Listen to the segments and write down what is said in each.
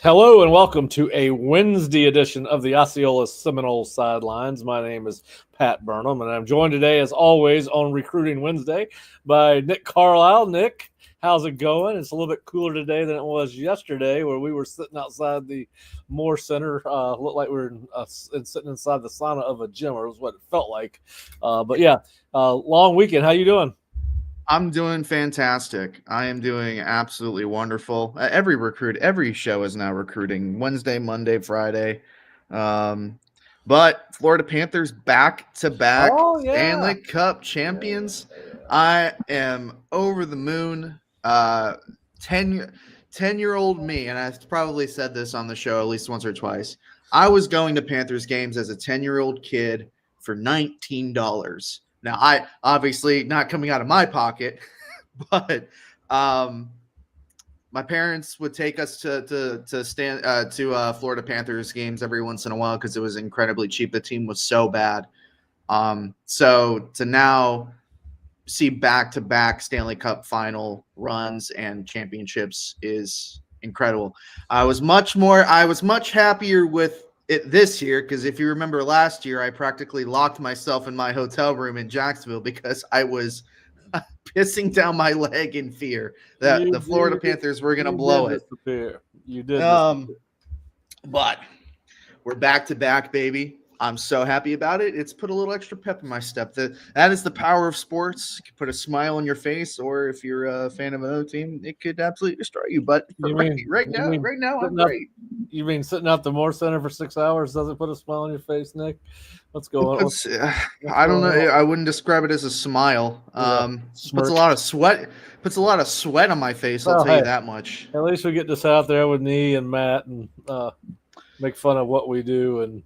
Hello and welcome to a Wednesday edition of the Osceola Seminole Sidelines. My name is Pat Burnham, and I'm joined today, as always, on Recruiting Wednesday by Nick Carlisle. Nick, how's it going? It's a little bit cooler today than it was yesterday, where we were sitting outside the Moore Center. Looked like we were sitting inside the sauna of a gym, or was what it felt like. But yeah, long weekend. How you doing? I'm doing fantastic. I am doing absolutely wonderful. Every show is now recruiting Wednesday, Monday, Friday. But Florida Panthers back-to-back Stanley Cup champions. I am over the moon. 10-year-old me, and I've probably said this on the show at least once or twice. I was going to Panthers games as a 10-year-old kid for $19. Now, I obviously not coming out of my pocket, but my parents would take us to Florida Panthers games every once in a while because it was incredibly cheap. The team was so bad. So to now see back-to-back Stanley Cup final runs and championships is incredible. I was much happier with it this year, because if you remember last year, I practically locked myself in my hotel room in Jacksonville because I was pissing down my leg in fear that the Florida Panthers were going to blow it. You did. But we're back to back, baby. I'm so happy about it. It's put a little extra pep in my step. That is the power of sports. It can put a smile on your face, or if you're a fan of another team, it could absolutely destroy you. But right now, I'm great. You mean sitting out the Moore Center for 6 hours doesn't put a smile on your face, Nick? What's going on? I don't know. I wouldn't describe it as a smile. Puts a lot of sweat. Puts a lot of sweat on my face. I'll tell you that much. At least we get this out there with me and Matt and make fun of what we do and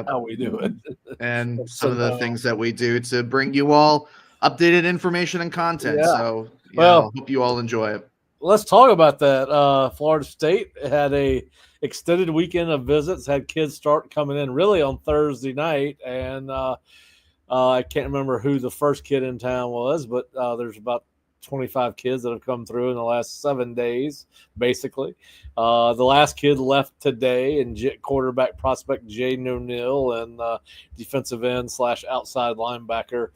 how we do it, and some of the things that we do to bring you all updated information and content. So, I hope you all enjoy it. Let's talk about that. Florida State had a extended weekend of visits, had kids start coming in really on Thursday night, and I can't remember who the first kid in town was, but there's about 25 kids that have come through in the last 7 days, basically. The last kid left today, and quarterback prospect Jaden O'Neal and defensive end / outside linebacker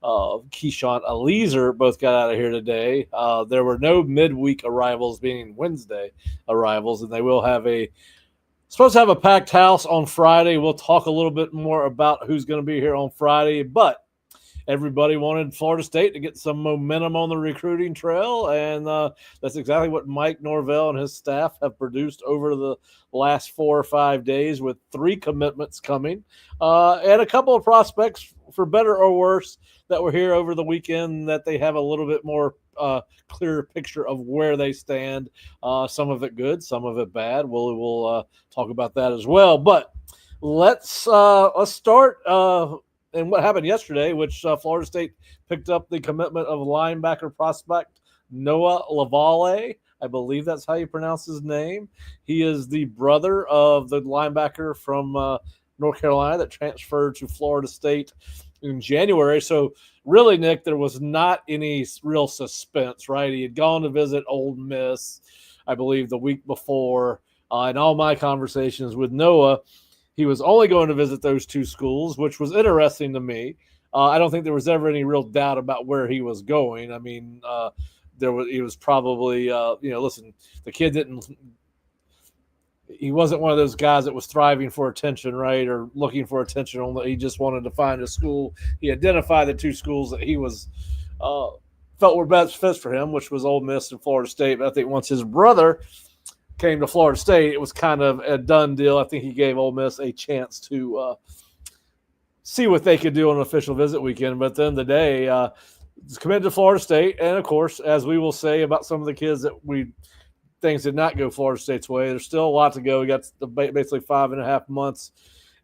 Keyshawn Aleazer both got out of here today. There were no midweek arrivals, meaning Wednesday arrivals, and they will have supposed to have a packed house on Friday. We'll talk a little bit more about who's going to be here on Friday, but everybody wanted Florida State to get some momentum on the recruiting trail, and that's exactly what Mike Norvell and his staff have produced over the last 4 or 5 days, with 3 commitments coming and a couple of prospects, for better or worse, that were here over the weekend that they have a little bit more clear picture of where they stand. Some of it good, some of it bad. We'll talk about that as well. But let's start. And what happened yesterday, which Florida State picked up the commitment of linebacker prospect Noah Lavalle. I believe that's how you pronounce his name. He is the brother of the linebacker from North Carolina that transferred to Florida State in January. So really, Nick, there was not any real suspense, right? He had gone to visit Ole Miss, I believe, the week before. In all my conversations with Noah, he was only going to visit those 2 schools, which was interesting to me. I don't think there was ever any real doubt about where he was going. I mean, he was probably, listen, the kid he wasn't one of those guys that was thriving for attention, right, or looking for attention. He just wanted to find a school. He identified the 2 schools that he was felt were best fits for him, which was Ole Miss and Florida State. But I think once his brother came to Florida State, it was kind of a done deal. I think he gave Ole Miss a chance to see what they could do on an official visit weekend. But at the end of the day, it's committed to Florida State. And, of course, as we will say about some of the kids that things did not go Florida State's way, there's still a lot to go. We got basically 5.5 months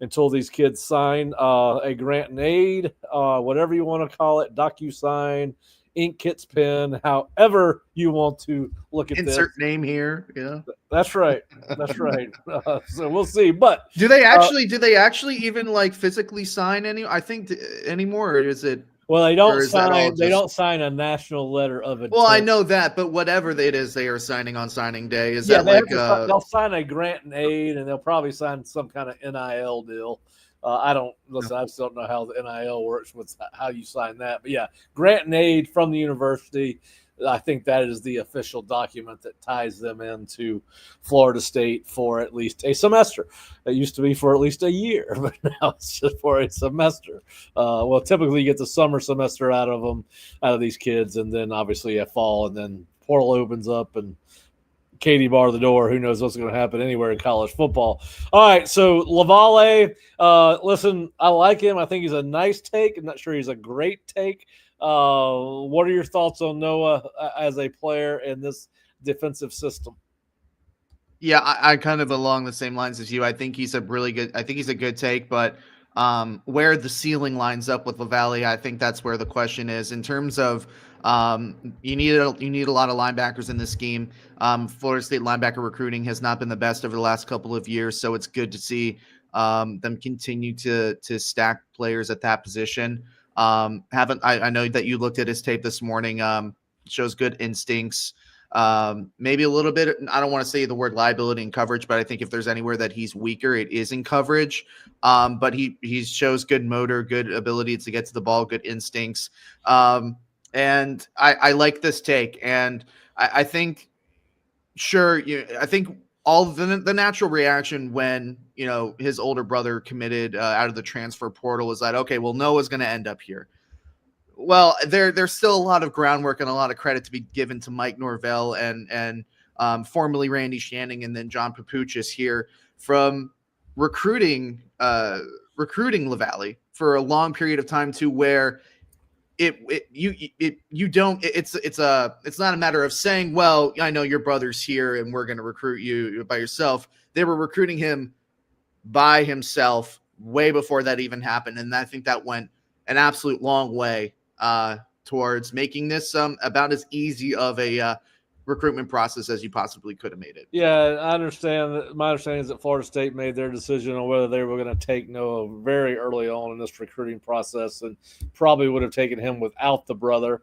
until these kids sign a grant and aid, whatever you want to call it, DocuSign, ink kits pen, however you want to look at Insert this. name here. Yeah, that's right. That's right. So we'll see. But do they actually even like physically sign any? I think anymore, or is it? Well, they don't sign. Just... They don't sign a national letter of intent. Well, I know that, but whatever it is, they are signing on signing day. Is yeah, that they'll sign a grant and aid, and they'll probably sign some kind of NIL deal. I still don't know how the NIL works with how you sign that, but yeah, grant and aid from the university. I think that is the official document that ties them into Florida State for at least a semester. It used to be for at least a year, but now it's just for a semester. Well, typically you get the summer semester out of these kids, and then obviously a fall, and then portal opens up and Katie bar the door. Who knows what's going to happen anywhere in college football. All right, so Lavalle, listen, I like him. I think he's a nice take. I'm not sure he's a great take. What are your thoughts on Noah as a player in this defensive system? Yeah, I kind of along the same lines as you. I think he's a good take, but where the ceiling lines up with LaValle, I think that's where the question is in terms of you need a lot of linebackers in this scheme. Florida State linebacker recruiting has not been the best over the last couple of years, so it's good to see them continue to stack players at that position. I know that you looked at his tape this morning. Shows good instincts. Maybe a little bit, I don't want to say the word liability in coverage, but I think if there's anywhere that he's weaker, it is in coverage. But he shows good motor, good ability to get to the ball, good instincts. And I like this take. And I think, I think all the natural reaction when, his older brother committed out of the transfer portal was that, okay, well, Noah's going to end up here. Well, there's still a lot of groundwork and a lot of credit to be given to Mike Norvell and formerly Randy Shanning and then John Papuchis here from recruiting LaValle for a long period of time to where it's not a matter of saying, well, I know your brother's here and we're going to recruit you by yourself. They were recruiting him by himself way before that even happened, and I think that went an absolute long way towards making this about as easy of a recruitment process as you possibly could have made it. Yeah, I understand. My understanding is that Florida State made their decision on whether they were going to take Noah very early on in this recruiting process, and probably would have taken him without the brother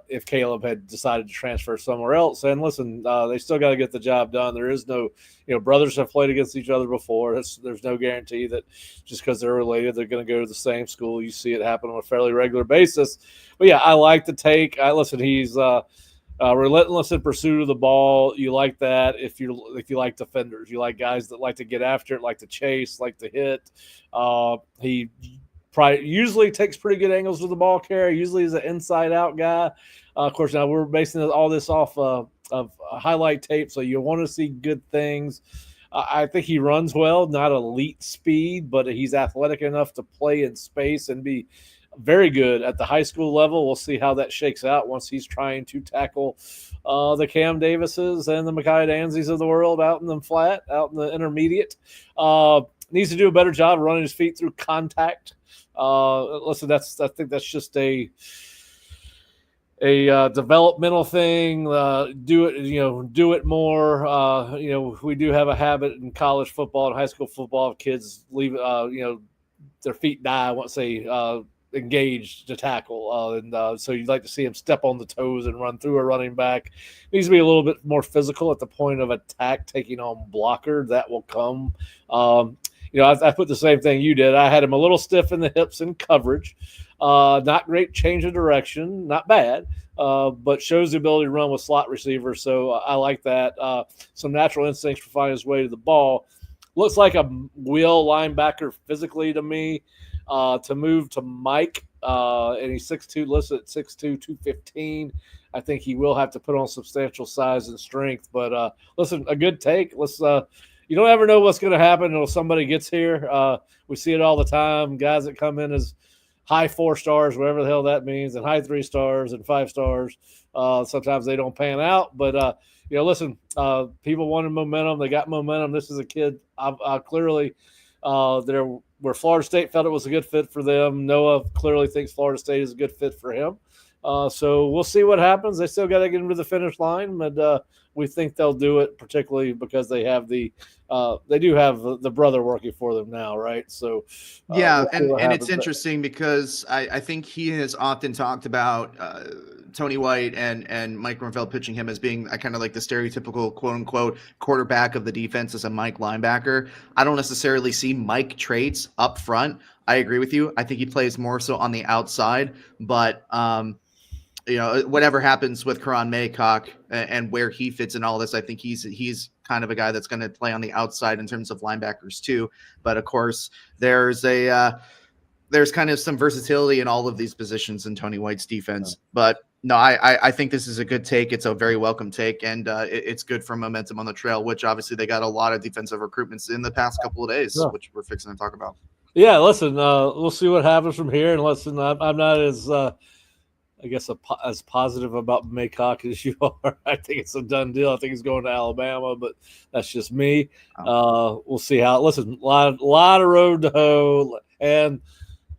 if Caleb had decided to transfer somewhere else. And listen, they still got to get the job done. There is no, brothers have played against each other before. There's no guarantee that just because they're related, they're going to go to the same school. You see it happen on a fairly regular basis. But yeah, I like the take. Listen, he's relentless in pursuit of the ball. You like that if you like defenders. You like guys that like to get after it, like to chase, like to hit. He usually takes pretty good angles with the ball carry. Usually he's an inside-out guy. Of course, now we're basing all this off of highlight tape, so you want to see good things. I think he runs well, not elite speed, but he's athletic enough to play in space and be very good at the high school level. We'll see how that shakes out once he's trying to tackle the Cam Davises and the Micaiah Danzys of the world out in the flat, out in the intermediate. Needs to do a better job running his feet through contact. Listen, I think that's just a developmental thing. Do it more. We do have a habit in college football and high school football of kids leave, their feet die once they engaged to tackle. And so you'd like to see him step on the toes and run through a running back. Needs to be a little bit more physical at the point of attack, taking on blocker. That will come. I put the same thing you did. I had him a little stiff in the hips in coverage. Not great change of direction, not bad, but shows the ability to run with slot receivers. So I like that. Some natural instincts for finding his way to the ball. Looks like a wheel linebacker physically to me. To move to Mike, and he's 6'2", listed at 6'2", 215. I think he will have to put on substantial size and strength. But listen, a good take. Let's you don't ever know what's going to happen until somebody gets here. We see it all the time. Guys that come in as high 4 stars, whatever the hell that means, and high 3 stars and 5 stars. Sometimes they don't pan out, but listen, people wanted momentum. They got momentum. This is a kid. I clearly there where Florida State felt it was a good fit for them. Noah clearly thinks Florida State is a good fit for him. So we'll see what happens. They still got to get into the finish line, but we think they'll do it, particularly because they have they do have the brother working for them now, right? So yeah, we'll and it's interesting because I think he has often talked about Tony White and Mike Norvell pitching him as being kind of like the stereotypical quote unquote quarterback of the defense as a Mike linebacker. I don't necessarily see Mike traits up front. I agree with you. I think he plays more so on the outside, but whatever happens with Karan Maycock and where he fits in all this, I think he's kind of a guy that's going to play on the outside in terms of linebackers too. But of course, there's kind of some versatility in all of these positions in Tony White's defense. But no, I think this is a good take. It's a very welcome take, and it's good for momentum on the trail, which obviously they got a lot of defensive recruitments in the past couple of days, which we're fixing to talk about. Yeah, listen, we'll see what happens from here. And listen, I'm not as I guess as positive about Maycock as you are. I think it's a done deal. I think he's going to Alabama, but that's just me. We'll see how. Listen, a lot of road to hoe, and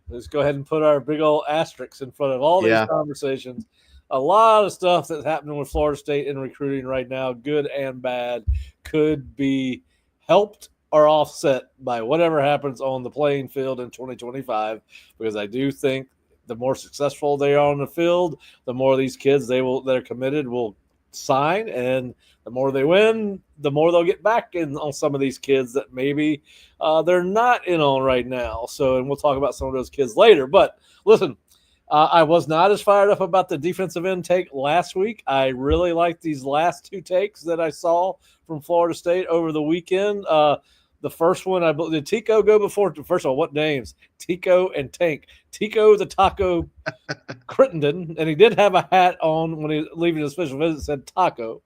let's go ahead and put our big old asterisks in front of all these conversations. A lot of stuff that's happening with Florida State in recruiting right now, good and bad, could be helped or offset by whatever happens on the playing field in 2025, because I do think the more successful they are on the field, the more these kids that are committed will sign, and the more they win, the more they'll get back in on some of these kids that maybe they're not in on right now. So, and we'll talk about some of those kids later. But listen, I was not as fired up about the defensive end take last week. I really liked these last 2 takes that I saw from Florida State over the weekend. The first one, did Tico go before? First of all, what names? Tico and Tank. Tico the Taco Crittenden, and he did have a hat on when he was leaving his official visit that said Taco.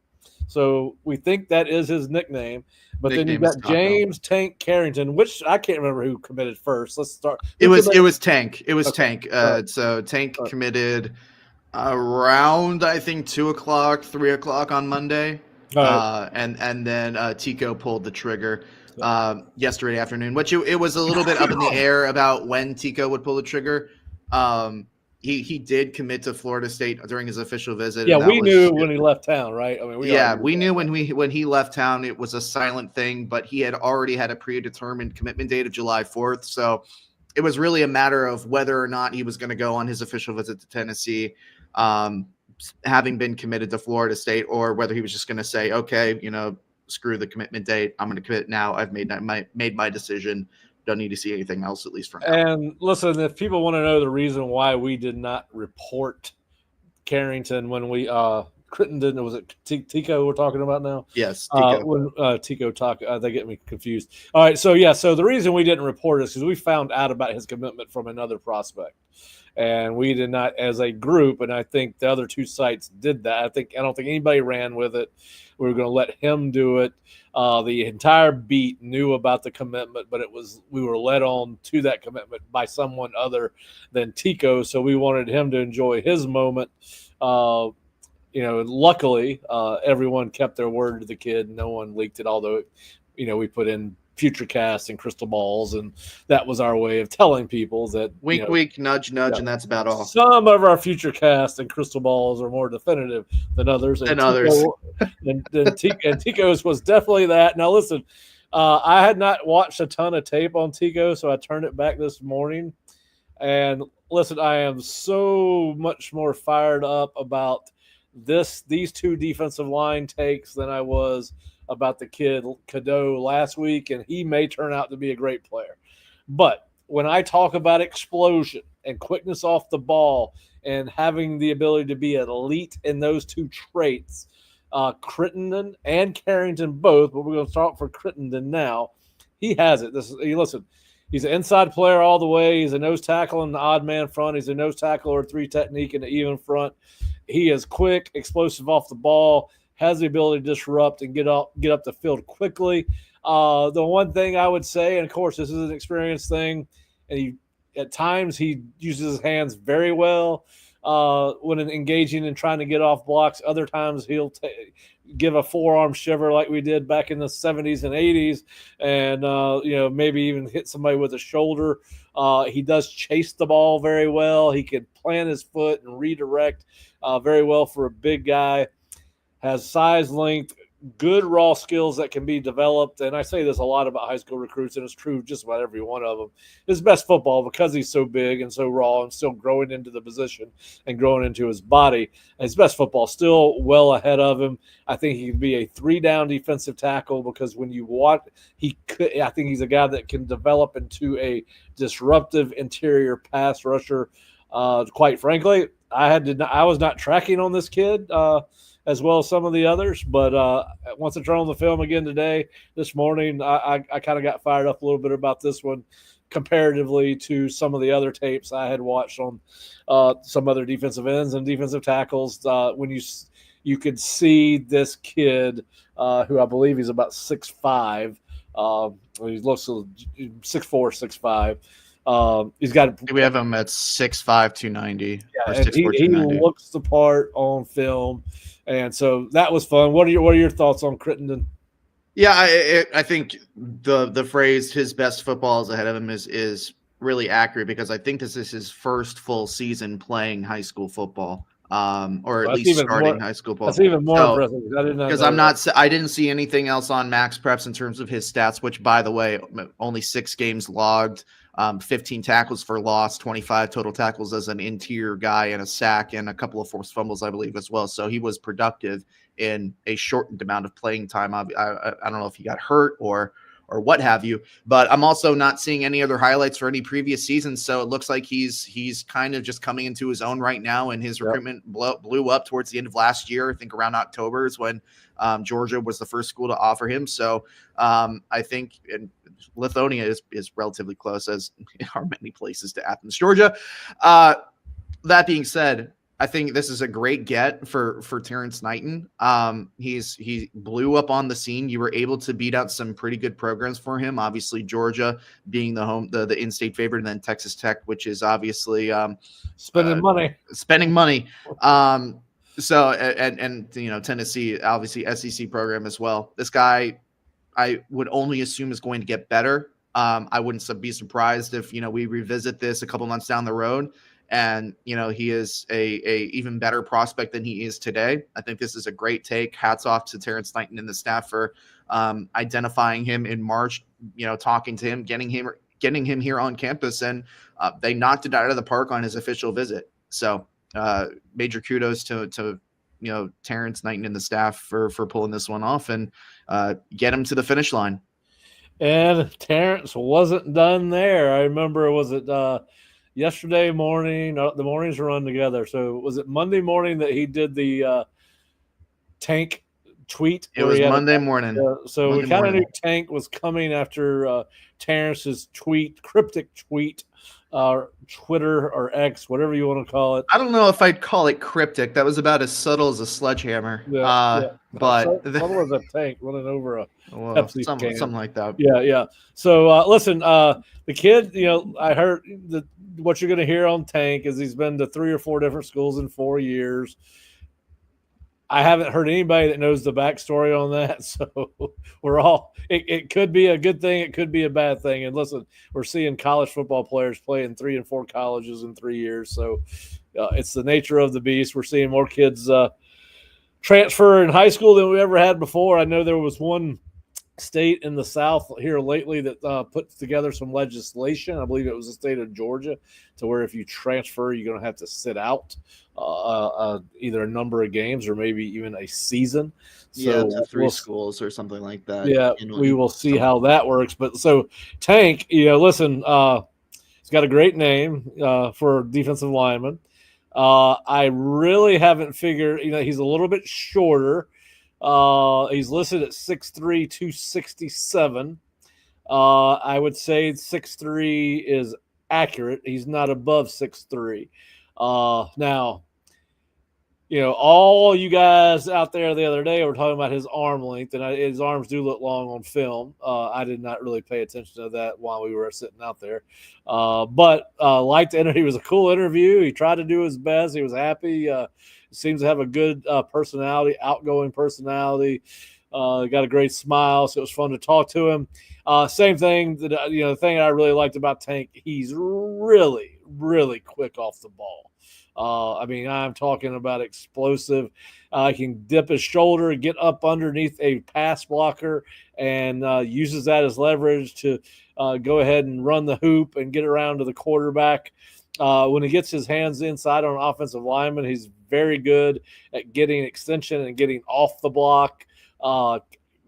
So we think that is his nickname. But then you got James Tank Carrington, which I can't remember who committed first. Let's start. It was Tank. It was Tank. So Tank committed around, I think, 2:00, 3:00 on Monday. And then Tico pulled the trigger yesterday afternoon, which it was a little bit up in the air about when Tico would pull the trigger. He did commit to Florida State during his official visit. Yeah, we knew when he left town, right? I mean, we knew when he left town. It was a silent thing, but he had already had a predetermined commitment date of July 4th. So it was really a matter of whether or not he was going to go on his official visit to Tennessee, having been committed to Florida State, or whether he was just going to say, okay, screw the commitment date. I'm going to commit now. I've made my decision. Don't need to see anything else, at least for now. And listen, if people want to know the reason why we did not report Carrington when we Crittenden, was it Tico we're talking about now? Yes, Tico. When Tico talk, they get me confused. All right, so the reason we didn't report is because we found out about his commitment from another prospect, and we did not as a group. And I think the other 2 sites did that. I don't think anybody ran with it. We were going to let him do it. The entire beat knew about the commitment, but we were led on to that commitment by someone other than Tico. So we wanted him to enjoy his moment. Luckily, everyone kept their word to the kid. No one leaked it, although, we put in future casts and crystal balls, and that was our way of telling people that wink, nudge, and that's about all. Some of our future casts and crystal balls are more definitive than others. And Tico's was definitely that. Now listen, I had not watched a ton of tape on Tico, so I turned it back this morning. And listen, I am so much more fired up about these 2 defensive line takes than I was about the kid Cadeau last week, and he may turn out to be a great player. But when I talk about explosion and quickness off the ball and having the ability to be an elite in those 2 traits, Crittenden and Carrington both, but we're going to start for Crittenden now. He has it. Listen, he's an inside player all the way. He's a nose tackle in the odd man front. He's a nose tackle or 3 technique in the even front. He is quick, explosive off the ball, has the ability to disrupt and get up the field quickly. The one thing I would say, and of course, this is an experience thing, and at times he uses his hands very well when engaging and trying to get off blocks. Other times he'll give a forearm shiver like we did back in the 70s and 80s, and maybe even hit somebody with a shoulder. He does chase the ball very well. He can plant his foot and redirect very well for a big guy. Has size, length, good raw skills that can be developed. And I say this a lot about high school recruits, and it's true just about every one of them. His best football, because he's so big and so raw and still growing into the position and growing into his body, his best football still well ahead of him. I think he can be a 3-down defensive tackle, because when you watch, I think he's a guy that can develop into a disruptive interior pass rusher. Quite frankly, I was not tracking on this kid as well as some of the others, but once I turned on the film again this morning, I kind of got fired up a little bit about this one comparatively to some of the other tapes I had watched on some other defensive ends and defensive tackles. When you could see this kid, who I believe he's about 6'5", he looks 6'4", 6'5". He's got. We have him at 6'5", 290. Yeah, and he looks the part on film, and so that was fun. What are your thoughts on Crittenden? Yeah, I think the phrase "his best football is ahead of him" is really accurate, because I think this is his first full season playing high school football, or at least starting high school football. That's even more impressive. I didn't see anything else on Max Preps in terms of his stats, which, by the way, only 6 games logged. 15 tackles for loss, 25 total tackles as an interior guy, and a sack and a couple of forced fumbles, I believe, as well. So he was productive in a shortened amount of playing time. I don't know if he got hurt or what have you, but I'm also not seeing any other highlights for any previous seasons. So it looks like he's kind of just coming into his own right now, and his recruitment blew up towards the end of last year. I think around October is when Georgia was the first school to offer him. So I think Lithonia is relatively close, as are many places, to Athens, Georgia. That being said, I think this is a great get for Terrence Knighton. He blew up on the scene. You were able to beat out some pretty good programs for him. Obviously, Georgia being the in-state favorite, and then Texas Tech, which is obviously spending money. So and Tennessee, obviously SEC program as well. This guy, I would only assume, is going to get better. I wouldn't be surprised if we revisit this a couple months down the road, and he is a even better prospect than he is today. I think this is a great take. Hats off to Terrence Knighton and the staff for identifying him in March. Talking to him, getting him here on campus, and they knocked it out of the park on his official visit. So major kudos to Terrence Knighton and the staff for pulling this one off and get him to the finish line. And Terrence wasn't done there. I remember, was it yesterday morning? The mornings run together. So was it Monday morning that he did the Tank tweet? It was Monday morning. So we kind of knew Tank was coming after Terrence's cryptic tweet, Twitter or X, whatever you want to call it. I don't know if I'd call it cryptic. That was about as subtle as a sledgehammer. But subtle as a tank running over a Pepsi can. Something like that. Yeah. So listen, the kid, I heard what you're going to hear on Tank is he's been to 3 or 4 different schools in 4 years. I haven't heard anybody that knows the backstory on that. So it could be a good thing. It could be a bad thing. And listen, we're seeing college football players play in 3 and 4 colleges in 3 years. So it's the nature of the beast. We're seeing more kids transfer in high school than we ever had before. I know there was one state in the South here lately that put together some legislation. I believe it was the state of Georgia, to where if you transfer, you're going to have to sit out either a number of games or maybe even a season. So to 3 schools or something like that. Yeah, we will see how that works. But so Tank, listen, he's got a great name for defensive lineman. I really haven't figured, he's a little bit shorter. He's listed at 6'3", 267. I would say 6'3" is accurate. He's not above 6'3". Now, all you guys out there the other day were talking about his arm length, and his arms do look long on film. I did not really pay attention to that while we were sitting out there, but liked the interview. It was a cool interview. He tried to do his best. He was happy. Seems to have a good personality, outgoing personality. Got a great smile, so it was fun to talk to him. Same thing that the thing I really liked about Tank, he's really, really quick off the ball. I'm talking about explosive. He can dip his shoulder, get up underneath a pass blocker, and uses that as leverage to go ahead and run the hoop and get around to the quarterback. When he gets his hands inside on an offensive lineman, he's very good at getting extension and getting off the block.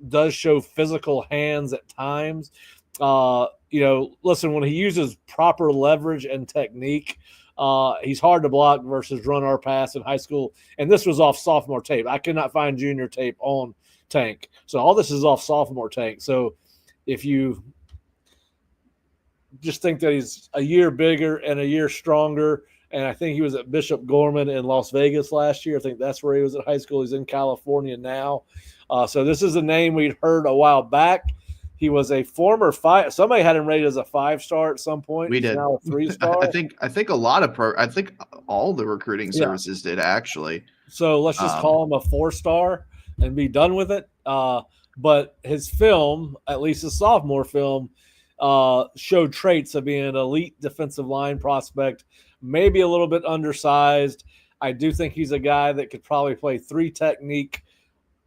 Does show physical hands at times. Listen, when he uses proper leverage and technique, he's hard to block versus run or pass in high school. And this was off sophomore tape. I could not find junior tape on Tank. So all this is off sophomore Tank. So if you just think that he's a year bigger and a year stronger, and I think he was at Bishop Gorman in Las Vegas last year. I think that's where he was at high school. He's in California now. So this is a name we'd heard a while back. He was a former five. Somebody had him rated as a 5-star at some point. We did. He's now a 3-star. I think a lot of I think all the recruiting services did actually. So let's just call him a 4-star and be done with it. But his film, at least his sophomore film, showed traits of being an elite defensive line prospect, maybe a little bit undersized. I do think he's a guy that could probably play 3 technique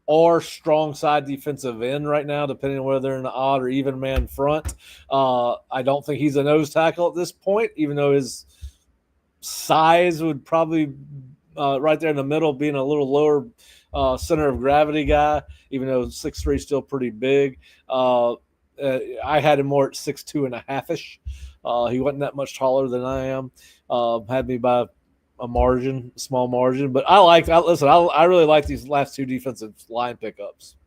or strong side defensive end right now, depending on whether they're in the odd or even man front. I don't think he's a nose tackle at this point, even though his size would probably right there in the middle, being a little lower center of gravity guy, even though 6'3" is still pretty big. I had him more at 6'2" and a half-ish. He wasn't that much taller than I am. Had me by a small margin. But I really like these last 2 defensive line pickups.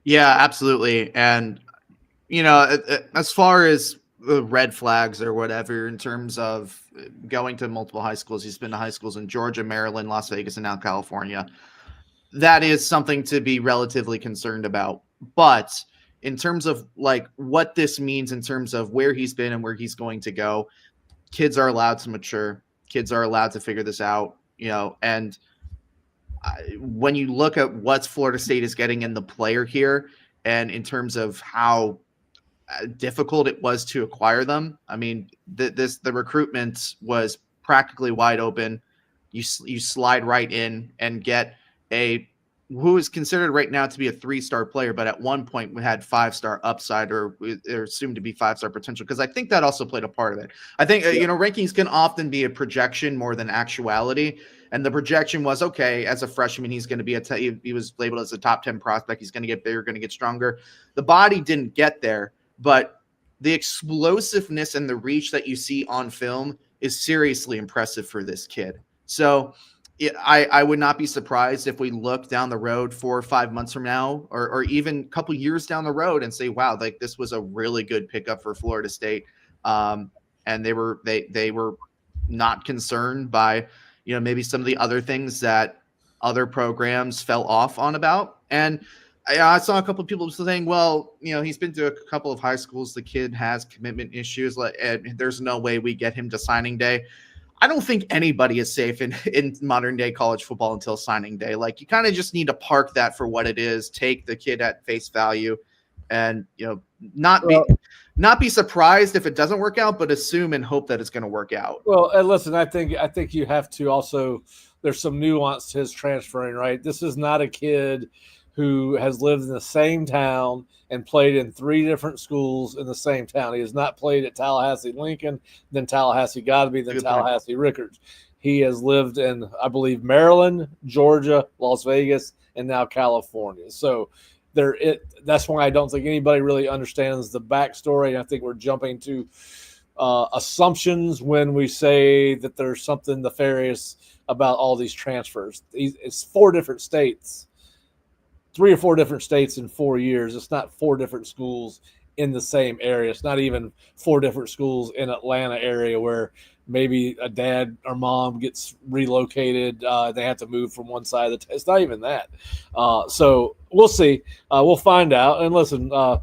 Yeah, absolutely. And, as far as the red flags or whatever, in terms of going to multiple high schools, he's been to high schools in Georgia, Maryland, Las Vegas, and now California. That is something to be relatively concerned about. But in terms of like what this means in terms of where he's been and where he's going to go, kids are allowed to mature. Kids are allowed to figure this out, and when you look at what Florida State is getting in the player here, and in terms of how difficult it was to acquire them, the recruitment was practically wide open. You slide right in and get who is considered right now to be a 3-star player, but at one point we had 5-star upside or assumed to be 5-star potential. Because I think that also played a part of it. I think, rankings can often be a projection more than actuality. And the projection was, okay, as a freshman, he's going to be he was labeled as a top 10 prospect. He's going to get bigger, going to get stronger. The body didn't get there, but the explosiveness and the reach that you see on film is seriously impressive for this kid. So I would not be surprised if we look down the road 4 or 5 months from now, or even a couple years down the road, and say, wow, like this was a really good pickup for Florida State. And they were not concerned by, maybe some of the other things that other programs fell off on about. And I saw a couple of people saying, well, he's been to a couple of high schools. The kid has commitment issues. And there's no way we get him to signing day. I don't think anybody is safe in modern day college football until signing day. Like, you kind of just need to park that for what it is, take the kid at face value, and not be surprised if it doesn't work out, but assume and hope that it's going to work out. Well, and listen, I think you have to also, there's some nuance to his transferring, right? This is not a kid who has lived in the same town and played in 3 different schools in the same town. He has not played at Tallahassee Lincoln, then Tallahassee Godby, then Tallahassee Rickards. He has lived in, I believe, Maryland, Georgia, Las Vegas, and now California. So that's why I don't think anybody really understands the backstory. I think we're jumping to assumptions when we say that there's something nefarious about all these transfers. It's 4 different states. 3 or 4 different states in 4 years. It's not 4 different schools in the same area. It's not even 4 different schools in Atlanta area where maybe a dad or mom gets relocated. They have to move from one side of the. It's not even that. So we'll see. We'll find out. And listen, I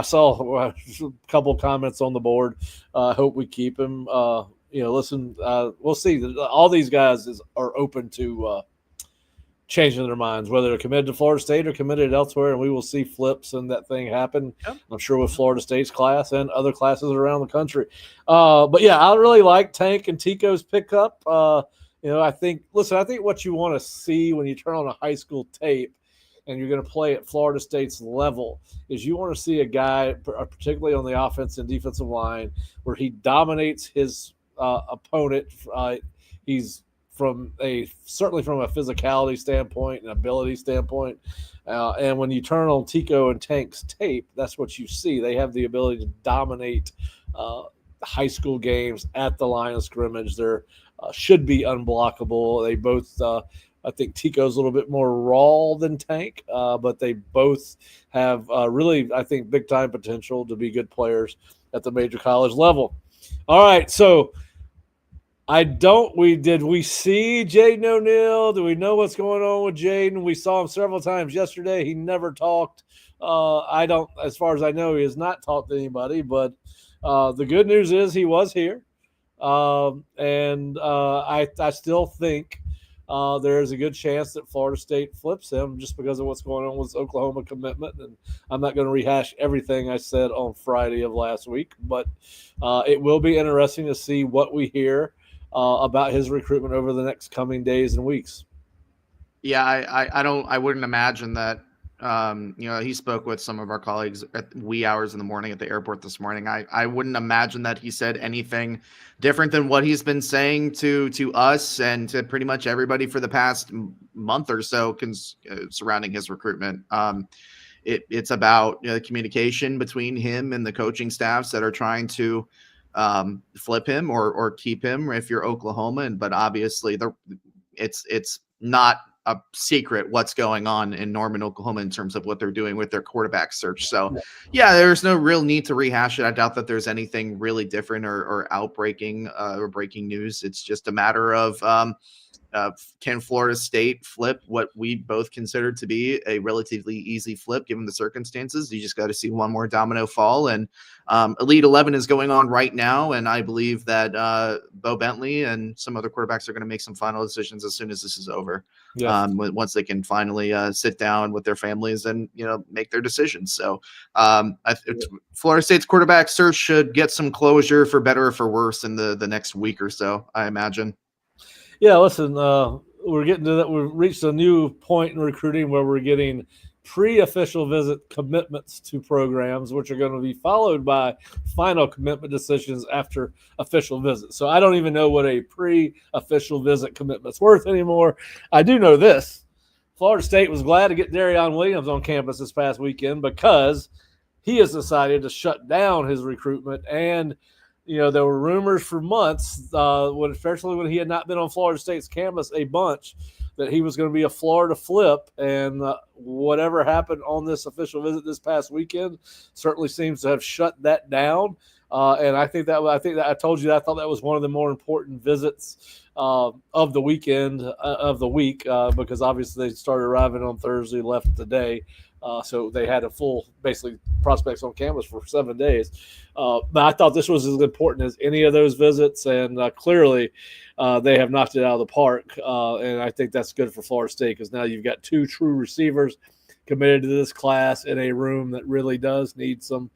saw a couple comments on the board. I hope we keep him. Listen, we'll see. All these guys are open to changing their minds, whether they're committed to Florida State or committed elsewhere, and we will see flips and that thing happen. Yep. I'm sure with Florida State's class and other classes around the country. But yeah, I really like Tank and Tico's pickup. I think what you want to see when you turn on a high school tape and you're going to play at Florida State's level is you want to see a guy, particularly on the offense and defensive line, where he dominates his opponent. He's certainly from a physicality standpoint and ability standpoint. And when you turn on Tico and Tank's tape, that's what you see. They have the ability to dominate high school games at the line of scrimmage. They're should be unblockable. They both, I think Tico's a little bit more raw than Tank, but they both have really, I think, big time potential to be good players at the major college level. All right, so did we see Jaden O'Neal? Do we know what's going on with Jaden? We saw him several times yesterday. He never talked. As far as I know, he has not talked to anybody, but the good news is he was here. I still think there is a good chance that Florida State flips him just because of what's going on with Oklahoma commitment. And I'm not going to rehash everything I said on Friday of last week, but it will be interesting to see what we hear about his recruitment over the next coming days and weeks. Yeah, I wouldn't imagine that. He spoke with some of our colleagues at wee hours in the morning at the airport this morning. I wouldn't imagine that he said anything different than what he's been saying to us and to pretty much everybody for the past month or so surrounding his recruitment. It's about the communication between him and the coaching staffs that are trying to flip him or keep him if you're Oklahoma. But obviously it's not a secret what's going on in Norman, Oklahoma in terms of what they're doing with their quarterback search. So yeah, there's no real need to rehash it. I doubt that there's anything really different or outbreaking or breaking news. It's just a matter of can Florida State flip what we both consider to be a relatively easy flip given the circumstances. You just got to see one more domino fall. And Elite 11 is going on right now, and I believe that Bo Bentley and some other quarterbacks are going to make some final decisions as soon as this is over. Yes. Once they can finally sit down with their families and make their decisions. So Florida State's quarterback search should get some closure, for better or for worse, in the next week or so, I imagine. Yeah, listen, we're getting to that. We've reached a new point in recruiting where we're getting pre-official visit commitments to programs, which are going to be followed by final commitment decisions after official visits. So I don't even know what a pre-official visit commitment's worth anymore. I do know this. Florida State was glad to get Darion Williams on campus this past weekend because he has decided to shut down his recruitment. And there were rumors for months, especially when he had not been on Florida State's campus a bunch, that he was going to be a Florida flip. And whatever happened on this official visit this past weekend certainly seems to have shut that down. And I think that I told you that I thought that was one of the more important visits of the weekend of the week because obviously they started arriving on Thursday, left today. So they had a full, basically, prospects on campus for 7 days. But I thought this was as important as any of those visits, and clearly they have knocked it out of the park. And I think that's good for Florida State because now you've got two true receivers committed to this class in a room that really does need some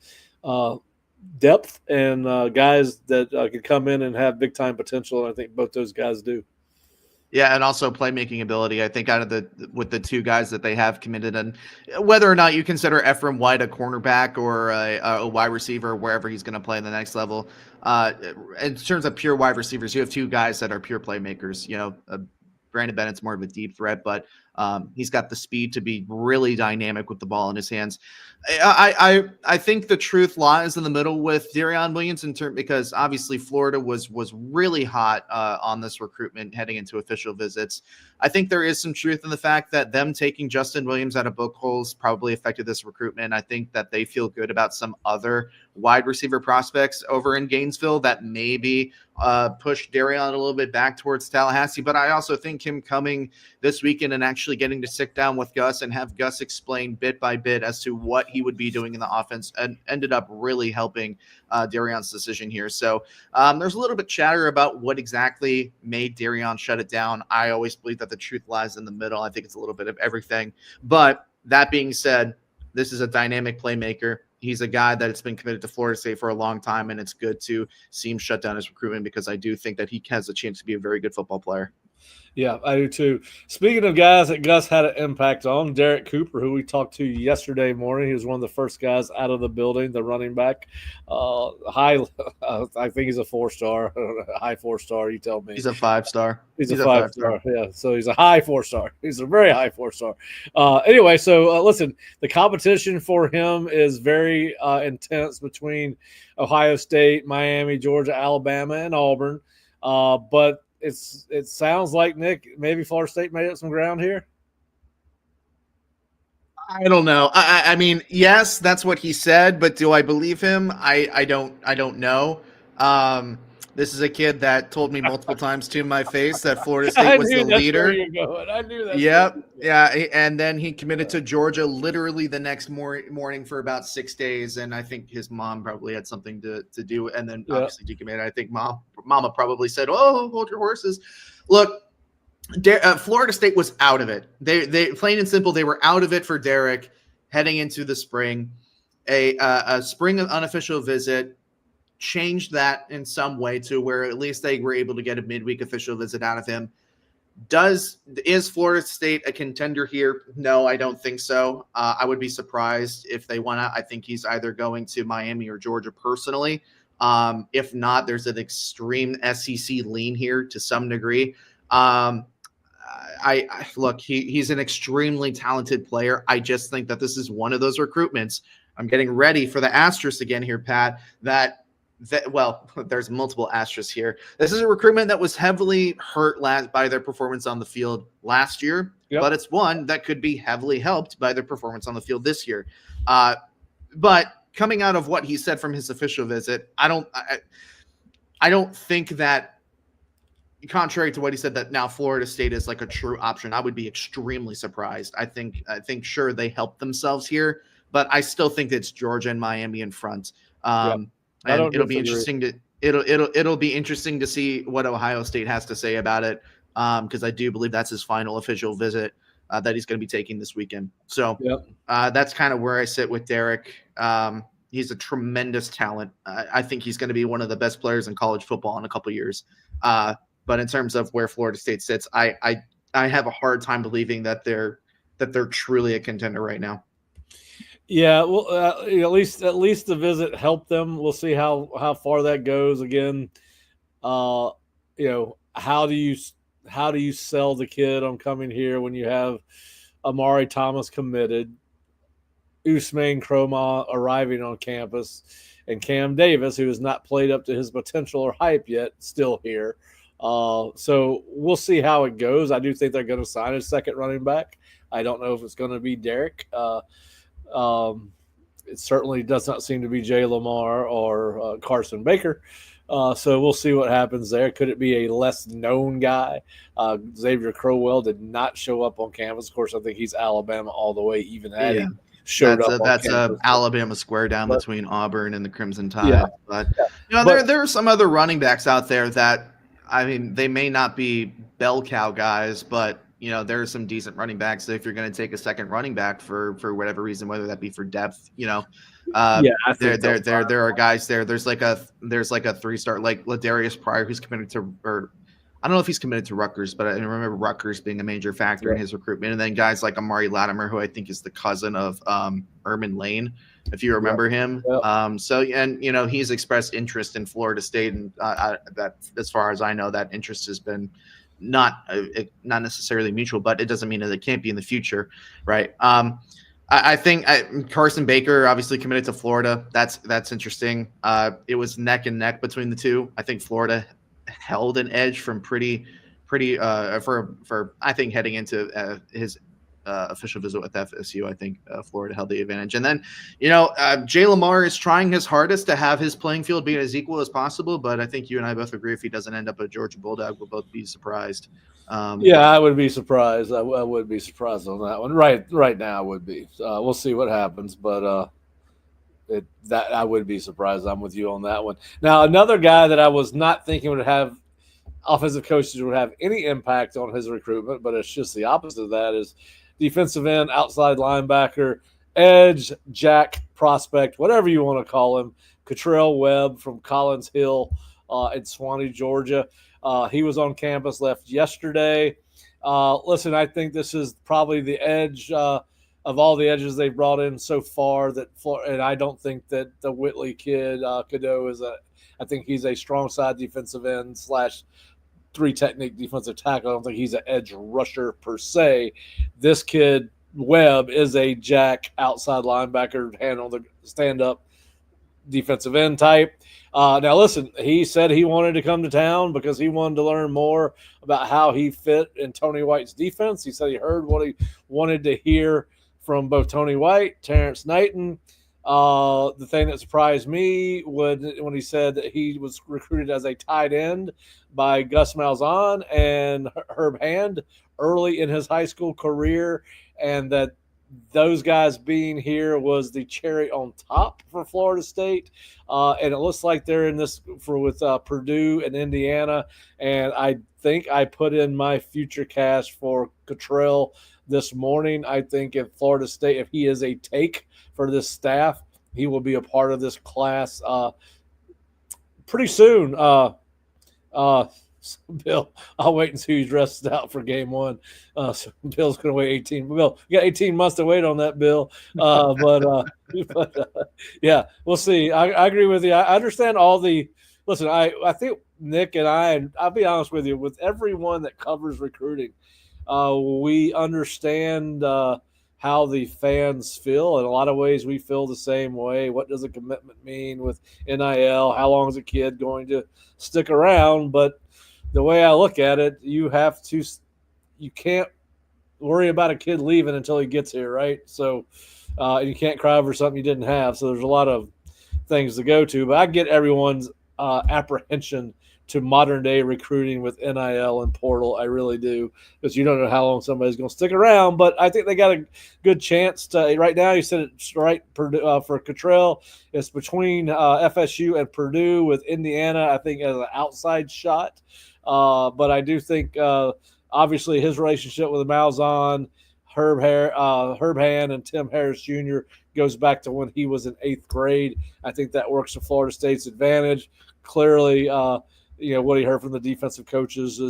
depth and guys that can come in and have big-time potential, and I think both those guys do. Yeah, and also playmaking ability. I think with the two guys that they have committed, and whether or not you consider Ephraim White a cornerback or a wide receiver, wherever he's going to play in the next level, in terms of pure wide receivers, you have two guys that are pure playmakers. Brandon Bennett's more of a deep threat, but He's got the speed to be really dynamic with the ball in his hands. I think the truth lies in the middle with Darion Williams because obviously Florida was really hot on this recruitment heading into official visits. I think there is some truth in the fact that them taking Justin Williams out of book holes probably affected this recruitment. I think that they feel good about some other wide receiver prospects over in Gainesville that maybe push Darion a little bit back towards Tallahassee. But I also think him coming this weekend and actually getting to sit down with Gus and have Gus explain bit by bit as to what he would be doing in the offense and ended up really helping Darion's decision here. So there's a little bit chatter about what exactly made Darion shut it down. I always believe that the truth lies in the middle. I think it's a little bit of everything. But that being said, this is a dynamic playmaker. He's a guy that's been committed to Florida State for a long time, and it's good to see him shut down his recruitment because I do think that he has a chance to be a very good football player. Yeah, I do too. Speaking of guys that Gus had an impact on, Derek Cooper, who we talked to yesterday morning, he was one of the first guys out of the building, the running back. I think he's a 4-star, high 4-star. You tell me. He's a 5-star. He's a 5-star. Yeah, so he's a high 4-star. He's a very high 4-star. Anyway, so listen, the competition for him is very intense between Ohio State, Miami, Georgia, Alabama, and Auburn. But it sounds like, Nick, maybe Florida State made up some ground here. I don't know. I mean, yes, that's what he said, but do I believe him? I don't know. This is a kid that told me multiple times to my face that Florida State was the leader. I knew that. Yep. Yeah. And then he committed to Georgia literally the next morning for about 6 days. And I think his mom probably had something to do. And then obviously decommitted. I think mama probably said, "Oh, hold your horses." Look, Florida State was out of it. They plain and simple, they were out of it for Derek heading into the spring. A spring unofficial visit changed that in some way to where at least they were able to get a midweek official visit out of him. Is Florida State a contender here? No, I don't think so. I would be surprised if they won out. I think he's either going to Miami or Georgia personally. If not, there's an extreme SEC lean here to some degree. Look, he's an extremely talented player. I just think that this is one of those recruitments. I'm getting ready for the asterisk again here, Pat, well, there's multiple asterisks here. This is a recruitment that was heavily hurt by their performance on the field last year, but it's one that could be heavily helped by their performance on the field this year. But coming out of what he said from his official visit, I don't think that, contrary to what he said, that now Florida State is like a true option. I would be extremely surprised. I think sure they helped themselves here, but I still think it's Georgia and Miami in front. And it'll be interesting to see what Ohio State has to say about it, because I do believe that's his final official visit that he's going to be taking this weekend. So that's kind of where I sit with Derek. He's a tremendous talent. I think he's going to be one of the best players in college football in a couple of years. But in terms of where Florida State sits, I have a hard time believing that they're truly a contender right now. Yeah, well, at least the visit helped them. We'll see how far that goes. Again, how do you sell the kid on coming here when you have Amari Thomas committed, Usman Cromah arriving on campus, and Cam Davis, who has not played up to his potential or hype yet, still here. So we'll see how it goes. I do think they're going to sign a second running back. I don't know if it's going to be Derek. It certainly does not seem to be Jay Lamar or Carson Baker. So we'll see what happens there. Could it be a less known guy? Xavier Crowell did not show up on campus. Of course, I think he's Alabama all the way, even had he showed up. That's a Alabama square down between Auburn and the Crimson Tide. But there are some other running backs out there that, I mean, they may not be bell cow guys, but there are some decent running backs. So if you're going to take a second running back for whatever reason, whether that be for depth, there are guys there. There's like a 3-star, like Ladarius Pryor, who's committed to, or I don't know if he's committed to Rutgers, but I remember Rutgers being a major factor in his recruitment. And then guys like Amari Latimer, who I think is the cousin of Erman Lane, if you remember him. He's expressed interest in Florida State, and that, as far as I know, that interest has been not necessarily mutual, but it doesn't mean that it can't be in the future, right? I think Carson Baker obviously committed to Florida. That's interesting. It was neck and neck between the two. I think Florida held an edge from pretty for I think heading into his official visit with FSU. I think Florida held the advantage. And then, Jay Lamar is trying his hardest to have his playing field be as equal as possible. But I think you and I both agree if he doesn't end up a Georgia Bulldog, we'll both be surprised. Yeah, I would be surprised. I would be surprised on that one. Right now, I would be. We'll see what happens, but that I would be surprised. I'm with you on that one. Now, another guy that I was not thinking would have offensive coaches would have any impact on his recruitment, but it's just the opposite of that is defensive end, outside linebacker, edge, jack, prospect, whatever you want to call him, Cottrell Webb from Collins Hill in Swanee, Georgia. He was on campus, left yesterday. Listen, I think this is probably the edge of all the edges they've brought in so far. And I don't think that the Whitley kid, Cadeau, I think he's a strong side defensive end / three technique defensive tackle. I don't think he's an edge rusher per se. This kid, Webb, is a jack outside linebacker, hand on the stand up defensive end type. Now, listen, he said he wanted to come to town because he wanted to learn more about how he fit in Tony White's defense. He said he heard what he wanted to hear from both Tony White, Terrence Knighton. The thing that surprised me when he said that he was recruited as a tight end by Gus Malzahn and Herb Hand early in his high school career, and that those guys being here was the cherry on top for Florida State. And it looks like they're in this with Purdue and Indiana. And I think I put in my future cash for Cottrell this morning. I think if Florida State, if he is a take for this staff, he will be a part of this class pretty soon. Bill, I'll wait and see who's dressed out for game one. So Bill's going to wait 18. Bill, you got 18 months to wait on that, Bill. Yeah, we'll see. I agree with you. I understand all the – listen, I think Nick and I'll be honest with you, with everyone that covers recruiting, we understand how the fans feel. In a lot of ways, we feel the same way. What does a commitment mean with NIL? How long is a kid going to stick around? But the way I look at it, you can't worry about a kid leaving until he gets here, right? So you can't cry over something you didn't have. So there's a lot of things to go to. But I get everyone's apprehension to modern day recruiting with NIL and portal. I really do, because you don't know how long somebody's going to stick around. But I think they got a good chance to. Right now, you said it's right for Cottrell. It's between FSU and Purdue, with Indiana, I think, as an outside shot. But I do think, obviously, his relationship with Malzahn, Herb Hand, and Tim Harris Jr. goes back to when he was in 8th grade. I think that works to Florida State's advantage. Clearly, what he heard from the defensive coaches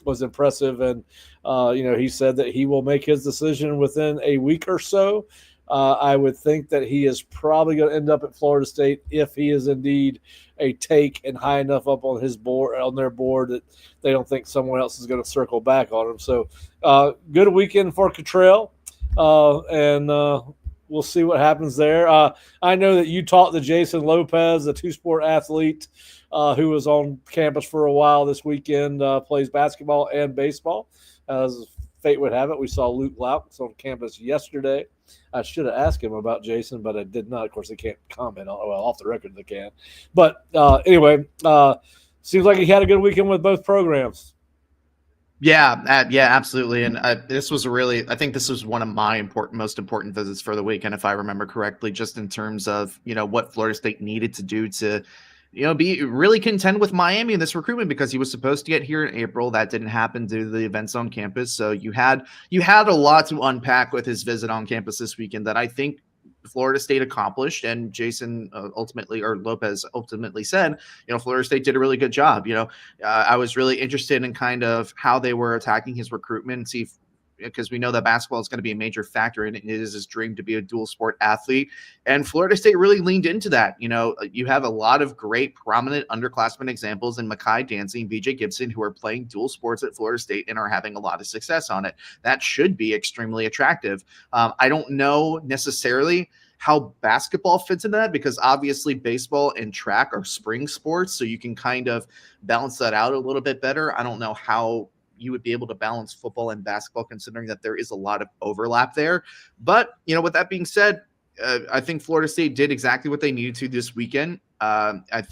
was impressive, and he said that he will make his decision within a week or so. I would think that he is probably going to end up at Florida State if he is indeed a take and high enough up on their board that they don't think someone else is going to circle back on him. So, good weekend for Cottrell, and we'll see what happens there. I know that you talked to Jason Lopez, a two-sport athlete who was on campus for a while this weekend, plays basketball and baseball. As fate would have it, we saw Luke Laux on campus yesterday. I should have asked him about Jason, but I did not. Of course, they can't comment on. Well, off the record, they can. But anyway, seems like he had a good weekend with both programs. Yeah, absolutely. And I think this was one of my most important visits for the weekend, if I remember correctly, just in terms of, what Florida State needed to do to, be really contend with Miami in this recruitment, because he was supposed to get here in April. That didn't happen due to the events on campus. So you had a lot to unpack with his visit on campus this weekend that I think Florida State accomplished, and Jason Lopez ultimately said, Florida State did a really good job. I was really interested in kind of how they were attacking his recruitment and see if, because we know that basketball is going to be a major factor in it. It is his dream to be a dual sport athlete. And Florida State really leaned into that. You have a lot of great prominent underclassmen examples in Makai Dancy and BJ Gibson who are playing dual sports at Florida State and are having a lot of success on it. That should be extremely attractive. I don't know necessarily how basketball fits into that, because obviously baseball and track are spring sports, so you can kind of balance that out a little bit better. I don't know how you would be able to balance football and basketball, considering that there is a lot of overlap there. But, with that being said, I think Florida State did exactly what they needed to this weekend.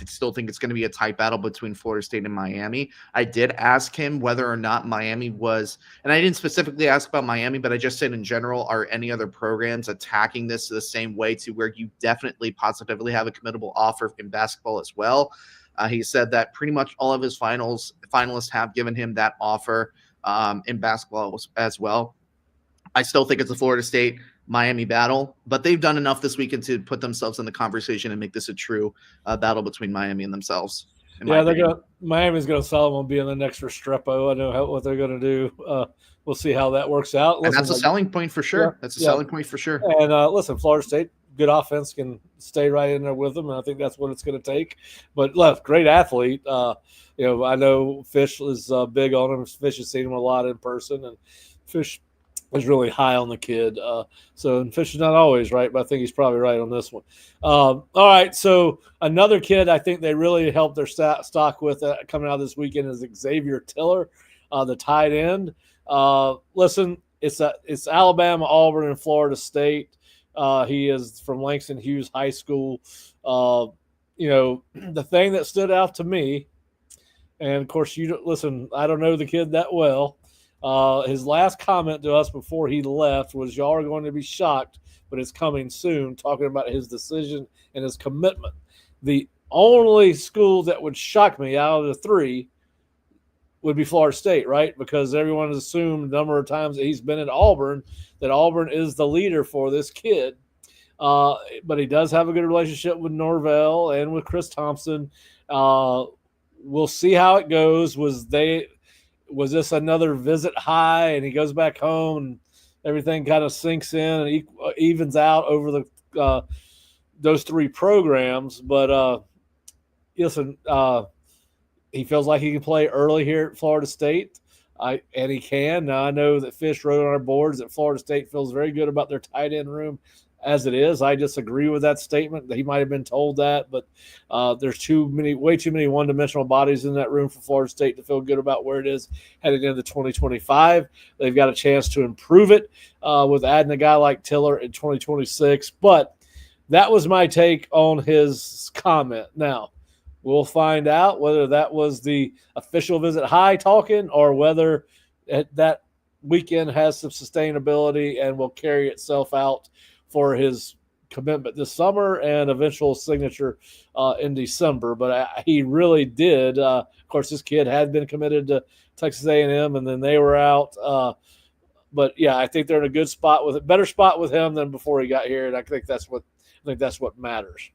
Still think it's going to be a tight battle between Florida State and Miami. I did ask him whether or not Miami was, and I didn't specifically ask about Miami, but I just said in general, are any other programs attacking this the same way, to where you definitely positively have a committable offer in basketball as well? He said that pretty much all of his finalists have given him that offer in basketball as well. I still think it's a Florida State Miami battle, but they've done enough this weekend to put themselves in the conversation and make this a true battle between Miami and themselves. Yeah, Miami's going to sell them on being the next Restrepo. I know what they're going to do. We'll see how that works out. Listen, and that's a selling point for sure. That's a selling point for sure. And listen, Florida State, good offense, can stay right in there with them, and I think that's what it's going to take. But great athlete. I know Fish is big on him. Fish has seen him a lot in person, and Fish is really high on the kid. And Fish is not always right, but I think he's probably right on this one. All right, so another kid I think they really helped their stock with coming out this weekend is Xavier Tiller, the tight end. Listen, it's Alabama, Auburn, and Florida State. He is from Langston Hughes High School. The thing that stood out to me, and of course, I don't know the kid that well. His last comment to us before he left was, "Y'all are going to be shocked, but it's coming soon," talking about his decision and his commitment. The only school that would shock me out of the three would be Florida State, right? Because everyone has assumed a number of times that he's been at Auburn, that Auburn is the leader for this kid. But he does have a good relationship with Norvell and with Chris Thompson. We'll see how it goes. Was this another visit high and he goes back home and everything kind of sinks in and evens out over those three programs? But listen, he feels like he can play early here at Florida State, and he can. Now, I know that Fish wrote on our boards that Florida State feels very good about their tight end room as it is. I disagree with that statement. That he might have been told that, but there's way too many one-dimensional bodies in that room for Florida State to feel good about where it is headed into 2025. They've got a chance to improve it with adding a guy like Tiller in 2026. But that was my take on his comment. Now, we'll find out whether that was the official visit high talking or whether that weekend has some sustainability and will carry itself out for his commitment this summer and eventual signature in December. But he really did. Of course, this kid had been committed to Texas A&M, and then they were out. But yeah, I think they're in a good spot better spot with him than before he got here, and I think that's what matters.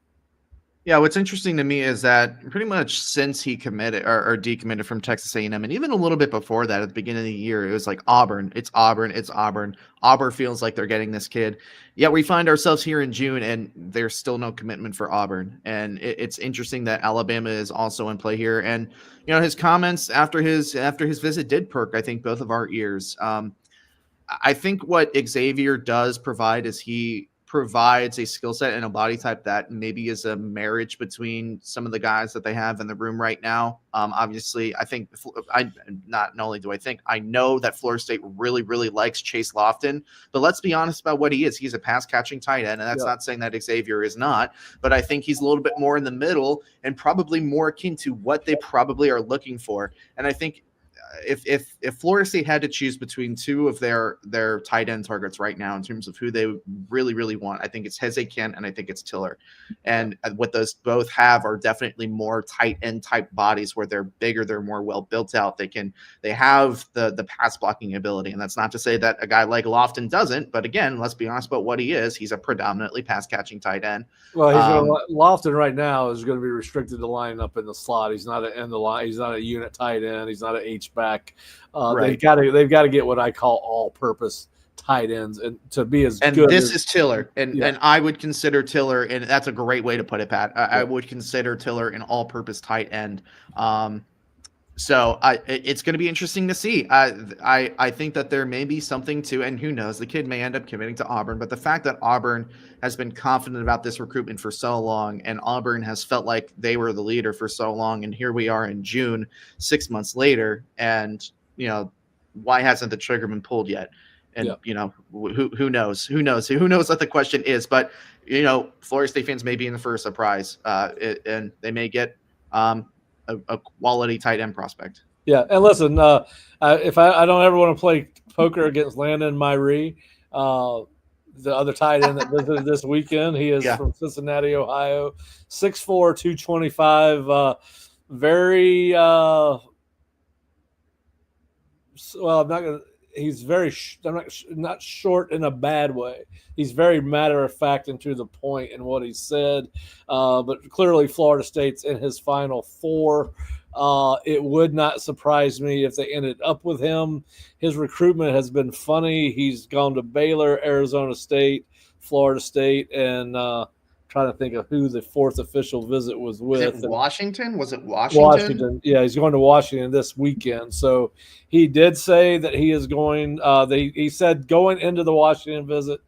Yeah, what's interesting to me is that pretty much since he committed or decommitted from Texas A&M, and even a little bit before that, at the beginning of the year, it was like Auburn. It's Auburn. It's Auburn. Auburn feels like they're getting this kid. Yet we find ourselves here in June, and there's still no commitment for Auburn. And it's interesting that Alabama is also in play here. And his comments after his visit did perk, I think, both of our ears. I think what Xavier does provide is he provides a skill set and a body type that maybe is a marriage between some of the guys that they have in the room right now. Obviously, I think I know that Florida State really, really likes Chase Lofton, but let's be honest about what he is. He's a pass catching tight end, and that's not saying that Xavier is not, but I think he's a little bit more in the middle and probably more akin to what they probably are looking for. And I think if Florida State had to choose between two of their tight end targets right now in terms of who they really, really want, I think it's Heze Kent and I think it's Tiller. And what those both have are definitely more tight end type bodies where they're bigger, they're more well built out. They have the pass blocking ability. And that's not to say that a guy like Lofton doesn't, but again, let's be honest about what he is. He's a predominantly pass catching tight end. Well, Lofton right now is going to be restricted to lining up in the slot. He's not an end the line. He's not a unit tight end. He's not an HB. back. Right. They've got to get what I call all-purpose tight ends and to be as And good this as is Tiller, and yeah. and I would consider Tiller, and that's a great way to put it, Pat. I Yeah. would consider Tiller an all-purpose tight end. So it's going to be interesting to see. I think that there may be something to, and who knows, the kid may end up committing to Auburn. But the fact that Auburn has been confident about this recruitment for so long, and Auburn has felt like they were the leader for so long, and here we are in June, 6 months later, and why hasn't the trigger been pulled yet? And who knows? Who knows? Who knows what the question is? But Florida State fans may be in for a surprise, and they may get a quality tight end prospect. Yeah, and listen, if I don't ever want to play poker against Landon Myrie, the other tight end that visited this weekend, he is from Cincinnati, Ohio, 6'4", 225, very well. I'm not gonna. He's very. I'm not short in a bad way. He's very matter of fact and to the point in what he said. But clearly, Florida State's in his Final Four. It would not surprise me if they ended up with him. His recruitment has been funny. He's gone to Baylor, Arizona State, Florida State, and trying to think of who the fourth official visit was with. Was it Washington? Was it Washington? Washington. Yeah, he's going to Washington this weekend. So he did say that he is going. He said going into the Washington visit,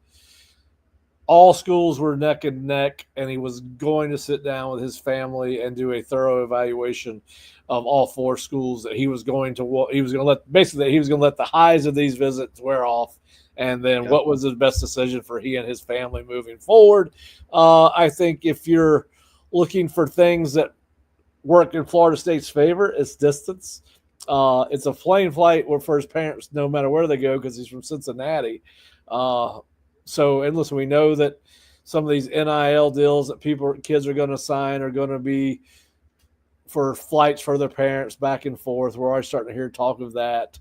all schools were neck and neck, and he was going to sit down with his family and do a thorough evaluation of all four schools. That he was going to let the highs of these visits wear off, and then what was the best decision for he and his family moving forward. I think if you're looking for things that work in Florida State's favor, it's distance. It's a plane flight for his parents, no matter where they go, because he's from Cincinnati. And listen, we know that some of these NIL deals that kids are going to sign are going to be for flights for their parents back and forth. We're already starting to hear talk of that.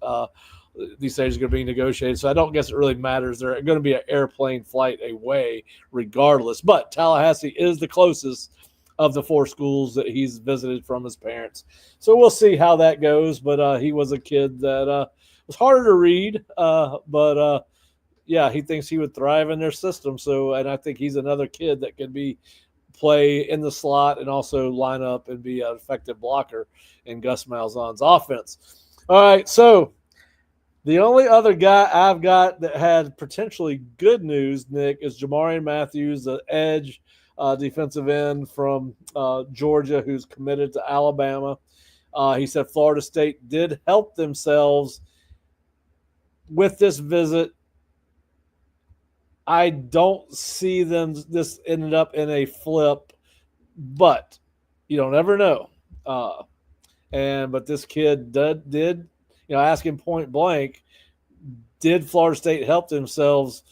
These things are going to be negotiated. So I don't guess it really matters. They're going to be an airplane flight away regardless. But Tallahassee is the closest of the four schools that he's visited from his parents. So we'll see how that goes. But he was a kid that was harder to read. He thinks he would thrive in their system. So, and I think he's another kid that could play in the slot and also line up and be an effective blocker in Gus Malzahn's offense. All right, so the only other guy I've got that had potentially good news, Nick, is Jamarian Matthews, the edge defensive end from Georgia who's committed to Alabama. He said Florida State did help themselves with this visit. I don't see this ended up in a flip, but you don't ever know. But this kid did ask him point blank, did Florida State help themselves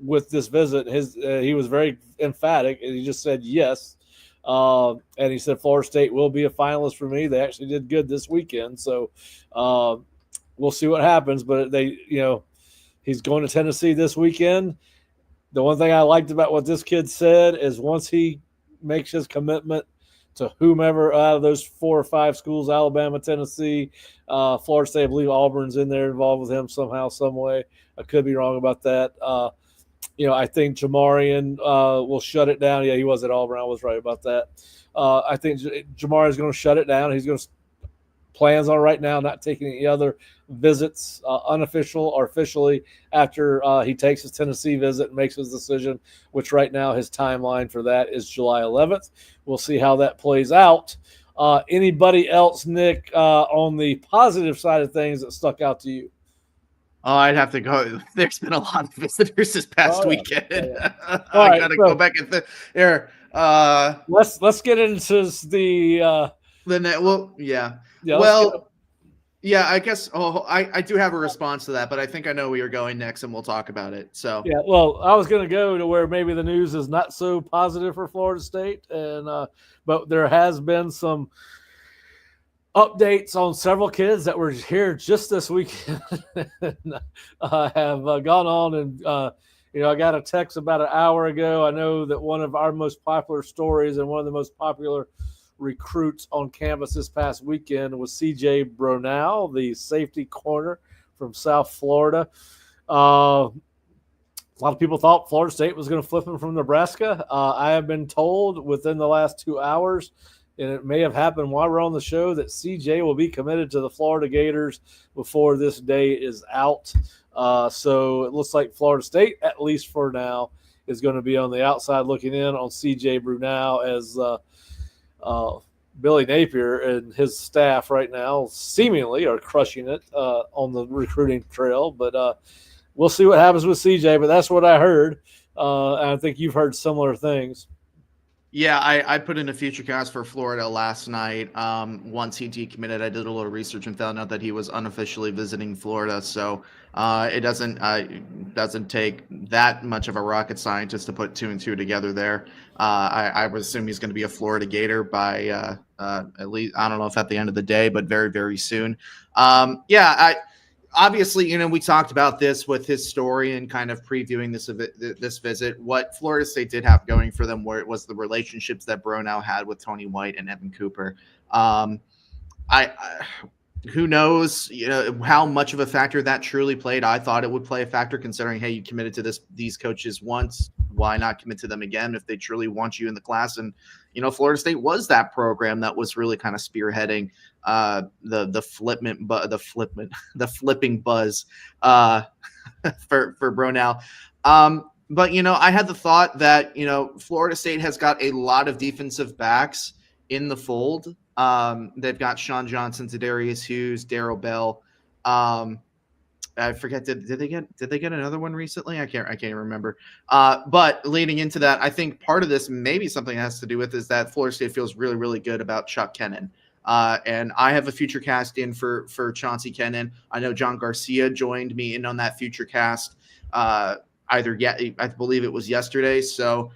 with this visit? He was very emphatic, and he just said yes. And he said Florida State will be a finalist for me. They actually did good this weekend, so we'll see what happens. But he's going to Tennessee this weekend. The one thing I liked about what this kid said is once he makes his commitment to whomever out of those 4 or 5 schools, Alabama, Tennessee, Florida State, I believe Auburn's in there involved with him somehow, some way. I could be wrong about that. I think Jamarian will shut it down. Yeah, he was at Auburn. I was right about that. I think Jamarian's going to shut it down. He's going to plans on right now not taking any other visits, unofficial or officially, after he takes his Tennessee visit and makes his decision, which right now his timeline for that is July 11th. We'll see how that plays out. Anybody else, Nick, on the positive side of things that stuck out to you? Oh, I'd have to go. There's been a lot of visitors this past weekend. Yeah. I gotta go back and here. Let's get into the I guess I do have a response to that, but I think I know where you're going next, and we'll talk about it. So yeah, well, I was going to go to where maybe the news is not so positive for Florida State, and but there has been some updates on several kids that were here just this weekend have gone on, and I got a text about an hour ago. I know that one of our most popular stories and one of the most popular recruits on campus this past weekend was C.J. Brownell, the safety corner from South Florida. A lot of people thought Florida State was going to flip him from Nebraska. I have been told within the last 2 hours, and it may have happened while we're on the show, that CJ will be committed to the Florida Gators before this day is out. So it looks like Florida State, at least for now, is going to be on the outside looking in on CJ Brunel, as Billy Napier and his staff right now seemingly are crushing it on the recruiting trail. But we'll see what happens with CJ, but that's what I heard. And I think you've heard similar things. Yeah, I put in a future cast for Florida last night. Once he decommitted, I did a little research and found out that he was unofficially visiting Florida. So it doesn't take that much of a rocket scientist to put 2 and 2 together there. I would assume he's going to be a Florida Gator by at least, I don't know if at the end of the day, but very, very soon. Obviously, we talked about this with his story and kind of previewing this visit. What Florida State did have going for them was the relationships that Brownell had with Tony White and Evan Cooper. Who knows, how much of a factor that truly played. I thought it would play a factor, considering, hey, you committed to these coaches once. Why not commit to them again if they truly want you in the class? And Florida State was that program that was really kind of spearheading the flipping buzz for Brownell. But I had the thought that Florida State has got a lot of defensive backs in the fold. They've got Sean Johnson, Zadarius Hughes, Darryl Bell. I forget. Did they get another one recently? I can't remember. But leading into that, I think part of this maybe something has to do with is that Florida State feels really, really good about Chuck Kennan. And I have a future cast in for Chauncey Kennan. I know John Garcia joined me in on that future cast. I believe it was yesterday. So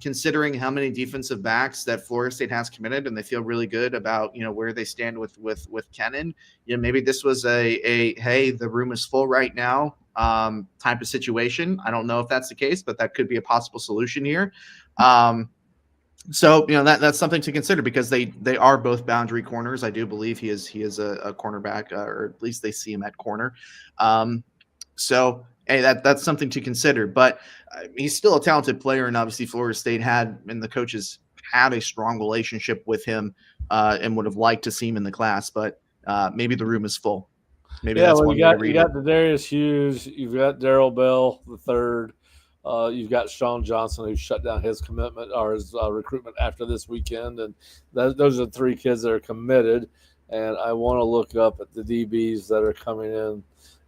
considering how many defensive backs that Florida State has committed, and they feel really good about where they stand with Kennan, maybe this was a hey, the room is full right now type of situation. I don't know if that's the case, but that could be a possible solution here. So that's something to consider, because they are both boundary corners. I do believe he is a cornerback, or at least they see him at corner. So hey, that's something to consider. But he's still a talented player, and obviously Florida State and the coaches had a strong relationship with him and would have liked to see him in the class. But maybe the room is full. Maybe that's one way to read it. You got Zadarius Hughes, you've got Darryl Bell the third. You've got Sean Johnson, who shut down his commitment or his recruitment after this weekend, and those are the 3 kids that are committed. And I want to look up at the DBs that are coming in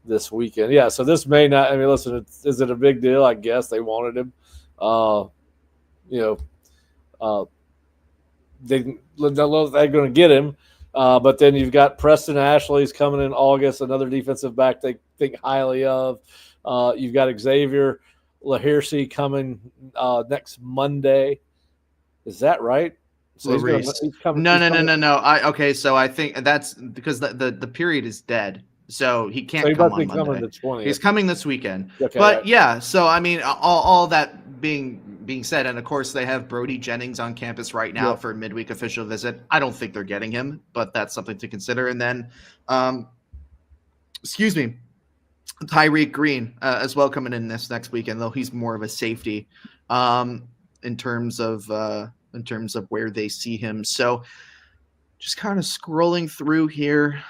this weekend. Yeah, so this may not. I mean, listen, is it a big deal? I guess they wanted him. They're going to get him. But then you've got Preston Ashley's coming in August, another defensive back they think highly of. You've got Xavier Lahirsi coming next Monday. Is that right? So he's coming. No. So I think that's because the period is dead. So he can't come on Monday. He's coming this weekend. Okay, but right. Yeah, so I mean, all that being said, and of course they have Brody Jennings on campus right now for a midweek official visit. I don't think they're getting him, but that's something to consider. And then, Tyreek Green as well coming in this next weekend, though he's more of a safety in terms of where they see him. So just kind of scrolling through here.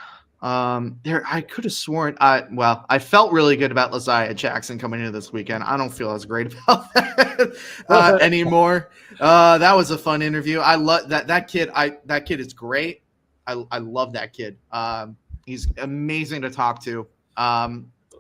I could have sworn I felt really good about Laziah Jackson coming into this weekend. I don't feel as great about that anymore. That was a fun interview. I love that kid. That kid is great. I love that kid. He's amazing to talk to.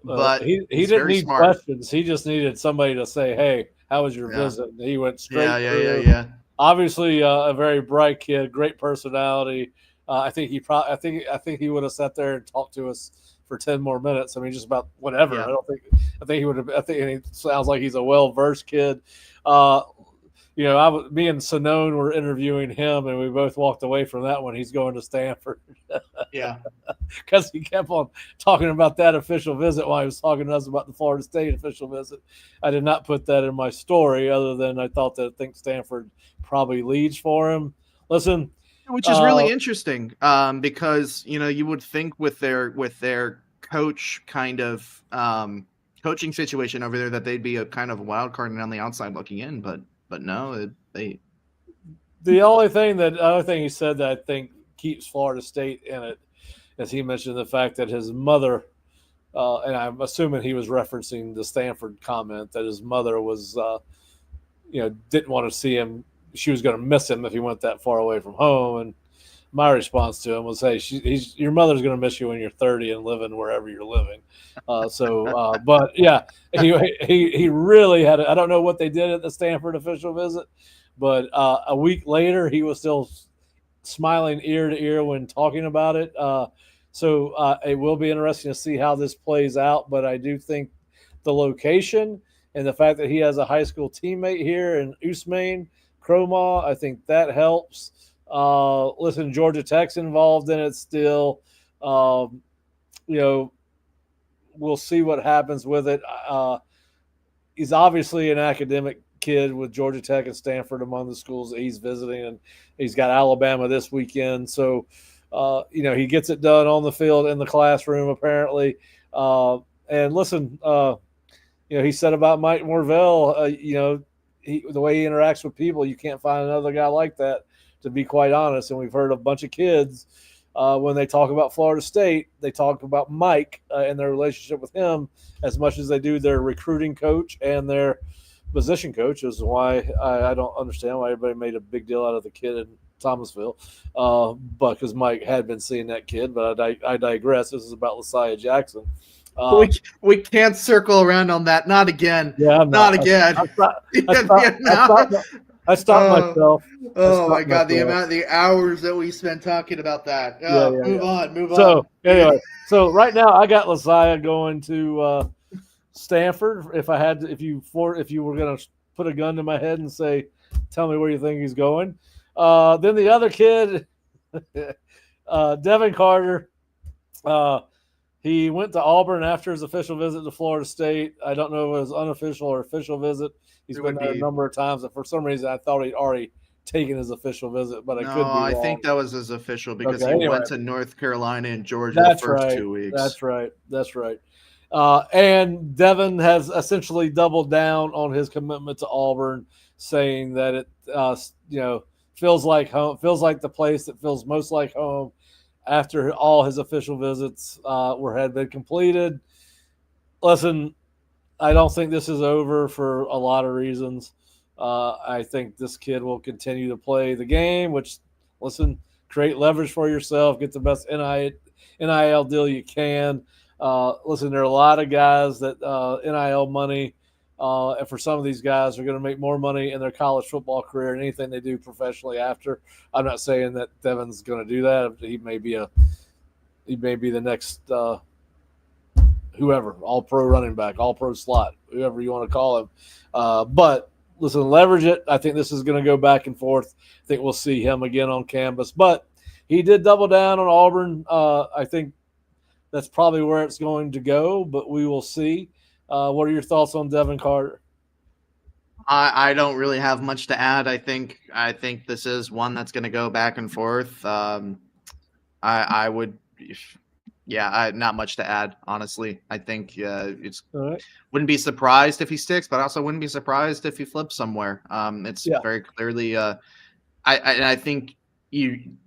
But he didn't need questions. He just needed somebody to say, "Hey, how was your visit?" And he went straight. Yeah. Obviously, a very bright kid, great personality. I think he would have sat there and talked to us for 10 more minutes. I mean, just about whatever. Yeah. I think he would have. I think he sounds like he's a well-versed kid. Me and Sonone were interviewing him, and we both walked away from that one. He's going to Stanford. Yeah, because he kept on talking about that official visit while he was talking to us about the Florida State official visit. I did not put that in my story, other than I think Stanford probably leads for him. listen, Which is really interesting, because you would think with their coach kind of coaching situation over there that they'd be a kind of wild card and on the outside looking in, but no, they. the other thing he said that I think keeps Florida State in it, as he mentioned the fact that his mother, and I'm assuming he was referencing the Stanford comment that his mother was, didn't want to see him. She was going to miss him if he went that far away from home. And my response to him was, "Hey, your mother's going to miss you when you're 30 and living wherever you're living." But yeah, he really had. I don't know what they did at the Stanford official visit, but a week later he was still smiling ear to ear when talking about it. It will be interesting to see how this plays out. But I do think the location and the fact that he has a high school teammate here in Usmain Cromah, I think that helps. Listen, Georgia Tech's involved in it still. You know, we'll see what happens with it. He's obviously an academic kid with Georgia Tech and Stanford among the schools that he's visiting, and he's got Alabama this weekend. So, he gets it done on the field in the classroom apparently. And listen, he said about Mike Norvell, the way he interacts with people, you can't find another guy like that, to be quite honest. And we've heard a bunch of kids when they talk about Florida State, they talk about Mike and their relationship with him as much as they do their recruiting coach and their position coach, is why I don't understand why everybody made a big deal out of the kid in Thomasville, but because Mike had been seeing that kid. But I digress. This is about Lasiah Jackson. We can't circle around on that. Not again. Yeah, not again. I stopped myself. Oh my God, the hours that we spent talking about that. Move on. So anyway, right now I got Lasiah going to Stanford. If you were going to put a gun to my head and say, tell me where you think he's going. Then the other kid, Devin Carter, he went to Auburn after his official visit to Florida State. I don't know if it was unofficial or official visit. He's been there a number of times, and for some reason I thought he'd already taken his official visit, but I could be wrong. I think that was his official because he went to North Carolina and Georgia the first 2 weeks. That's right. And Devin has essentially doubled down on his commitment to Auburn, saying that it feels like home, feels like the place that feels most like home after all his official visits had been completed. Listen, I don't think this is over for a lot of reasons. I think this kid will continue to play the game, which, listen, create leverage for yourself, get the best NIL deal you can. Listen, there are a lot of guys that NIL money, and for some of these guys, are going to make more money in their college football career than anything they do professionally after. I'm not saying that Devin's going to do that. He may be the next whoever, all-pro running back, all-pro slot, whoever you want to call him. But listen, leverage it. I think this is going to go back and forth. I think we'll see him again on campus. But he did double down on Auburn. I think that's probably where it's going to go, but we will see. What are your thoughts on Devin Carter? I don't really have much to add. I think this is one that's going to go back and forth. I would, not much to add, honestly. I think it's right. Wouldn't be surprised if he sticks, but also wouldn't be surprised if he flips somewhere. It's very clearly. I think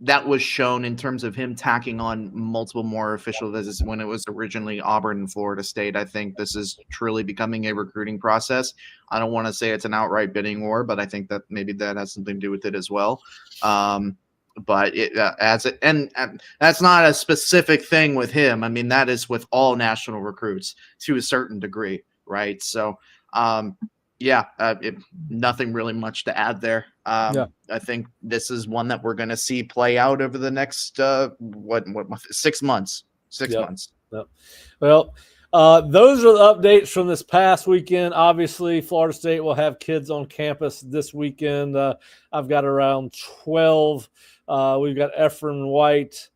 that was shown in terms of him tacking on multiple more official visits when it was originally Auburn and Florida State. I think this is truly becoming a recruiting process. I don't want to say it's an outright bidding war, but I think that maybe that has something to do with it as well. But it and that's not a specific thing with him. I mean, that is with all national recruits to a certain degree, right? So, nothing really much to add there. I think this is one that we're going to see play out over the next 6 months. 6 months. Yep. Well, those are the updates from this past weekend. Obviously, Florida State will have kids on campus this weekend. I've got around 12. We've got Efren White.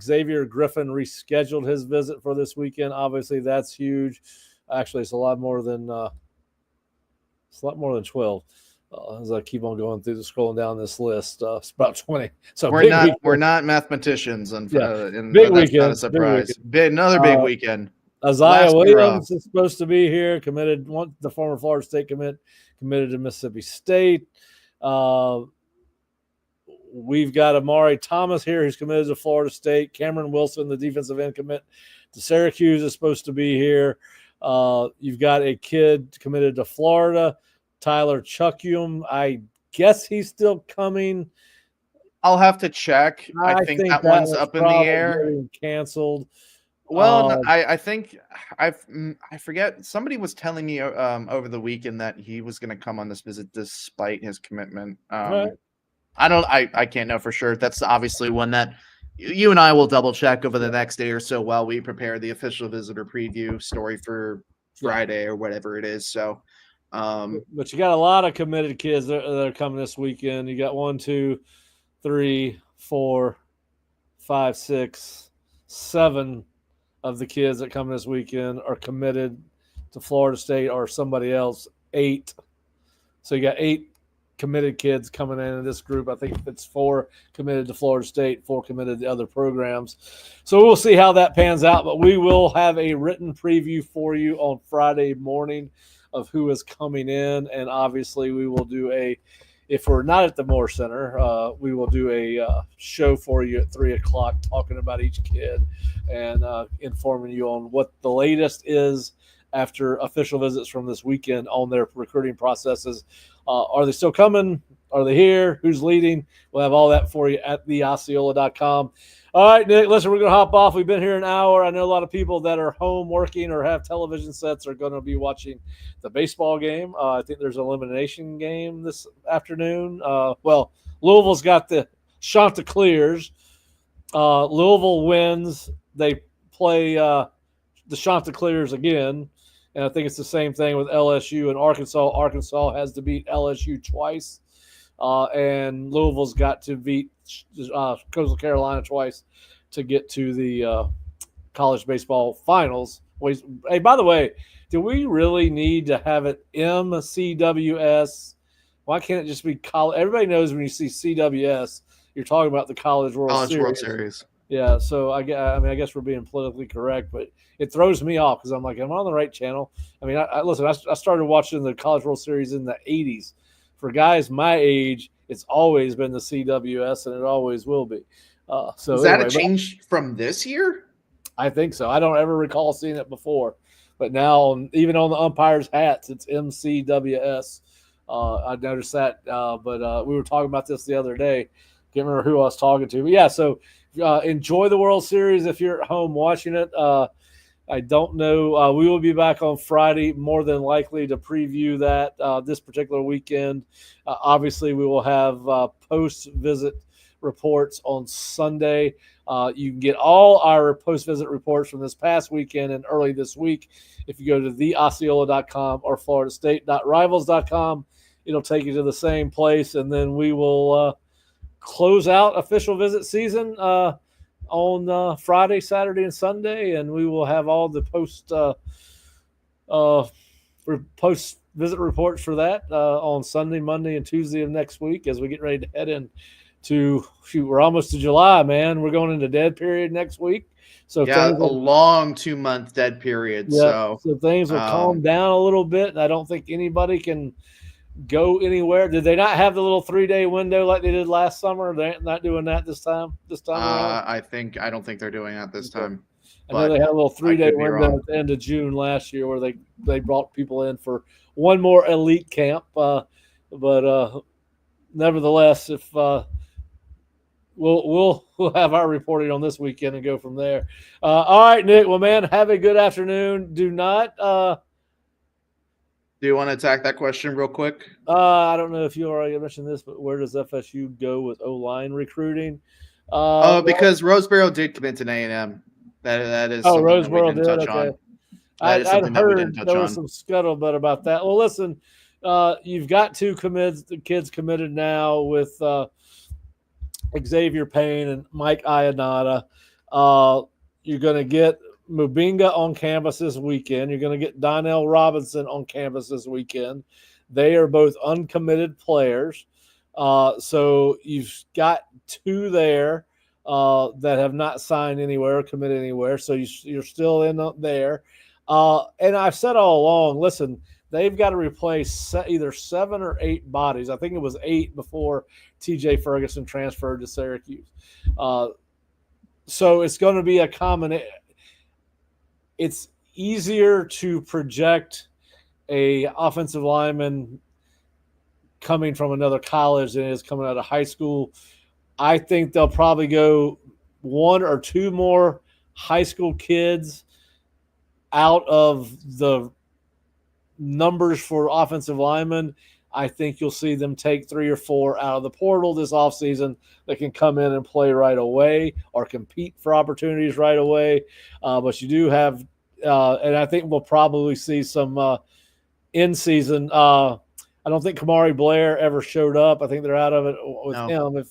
Xavier Griffin rescheduled his visit for this weekend. Obviously, that's huge. Actually, it's a lot more than 12. As I keep on going through the scrolling down this list, it's about 20. So We're big not weekend. we're not mathematicians, and Yeah, and big that's not a weekend. Big surprise. weekend. Another big weekend. Isaiah Last hurrah. Williams is supposed to be here. Committed. The former Florida State committed to Mississippi State. We've got Amari Thomas here, who's committed to Florida State. Cameron Wilson, the defensive end, commit to Syracuse, is supposed to be here. You've got a kid committed to Florida, Tyler Chuckium. I guess he's still coming. I'll have to check. I think that one's was up in the air. getting canceled. Well, I think I forget. Somebody was telling me over the weekend that he was going to come on this visit despite his commitment. Right. I can't know for sure. That's obviously one that you and I will double check over the next day or so while we prepare the official visitor preview story for Friday or whatever it is. So, but you got a lot of committed kids that are coming this weekend. You got 1, 2, 3, 4, 5, 6, 7 of the kids that come this weekend are committed to Florida State or somebody else. 8. So you got 8 committed kids coming in this group. I think it's 4 committed to Florida State, 4 committed to other programs. So we'll see how that pans out, but we will have a written preview for you on Friday morning of who is coming in. And obviously we will do if we're not at the Moore Center, we will do a show for you at 3 o'clock talking about each kid and informing you on what the latest is after official visits from this weekend on their recruiting processes. Are they still coming? Are they here? Who's leading? We'll have all that for you at theosceola.com. All right, Nick, listen, we're going to hop off. We've been here an hour. I know a lot of people that are home working or have television sets are going to be watching the baseball game. I think there's an elimination game this afternoon. Louisville's got the Chanticleers. Louisville wins. They play the Chanticleers again. And I think it's the same thing with LSU and Arkansas. Arkansas has to beat LSU twice. And Louisville's got to beat Coastal Carolina twice to get to the college baseball finals. Hey, by the way, do we really need to have it MCWS? Why can't it just be college? Everybody knows when you see CWS, you're talking about the College World Series. Yeah, so I guess we're being politically correct, but it throws me off because I'm like, am I on the right channel? I mean, I started watching the College World Series in the 80s. For guys my age, it's always been the CWS, and it always will be. Is that a change from this year? I think so. I don't ever recall seeing it before, but now even on the umpires' hats, it's MCWS. I noticed that, but we were talking about this the other day. Can't remember who I was talking to, but yeah. So enjoy the World Series if you're at home watching it. I don't know. We will be back on Friday, more than likely, to preview that this particular weekend. Obviously, we will have post-visit reports on Sunday. You can get all our post-visit reports from this past weekend and early this week if you go to theosceola.com or floridastate.rivals.com. It'll take you to the same place, and then we will close out official visit season on Friday, Saturday, and Sunday, and we will have all the post visit reports for that on Sunday, Monday, and Tuesday of next week as we get ready to head in to we're almost to July, man. We're going into dead period next week. So yeah, a long 2-month dead period. Yeah, so things will calm down a little bit, and I don't think anybody can go anywhere. Did they not have the little 3-day window like they did last summer? They're not doing that this time around? I don't think they're doing that this time. I know they had a little 3-day window at the end of June last year where they brought people in for one more elite camp. But nevertheless, if we'll have our reporting on this weekend and go from there. All right, Nick. Well, man, have a good afternoon. Do not. Do you want to attack that question real quick? I don't know if you already mentioned this, but where does FSU go with O-line recruiting? Because Roseboro did commit to A&M. That is. Oh, Roseboro did. Okay. I'd heard there was some scuttlebutt about that. Well, listen, you've got 2 kids committed now with Xavier Payne and Mike Ionata. You're going to get Mubinga on campus this weekend. You're going to get Donnell Robinson on campus this weekend. They are both uncommitted players. So you've got two there that have not signed anywhere, committed anywhere. So you're still in there. And I've said all along, listen, they've got to replace either 7 or 8 bodies. I think it was 8 before TJ Ferguson transferred to Syracuse. So it's going to be a common. It's easier to project a offensive lineman coming from another college than it is coming out of high school. I think they'll probably go 1 or 2 more high school kids out of the numbers for offensive linemen. I think you'll see them take 3 or 4 out of the portal this offseason that can come in and play right away or compete for opportunities right away. But you do have, and I think we'll probably see some in season. I don't think Kamari Blair ever showed up. I think they're out of it with him.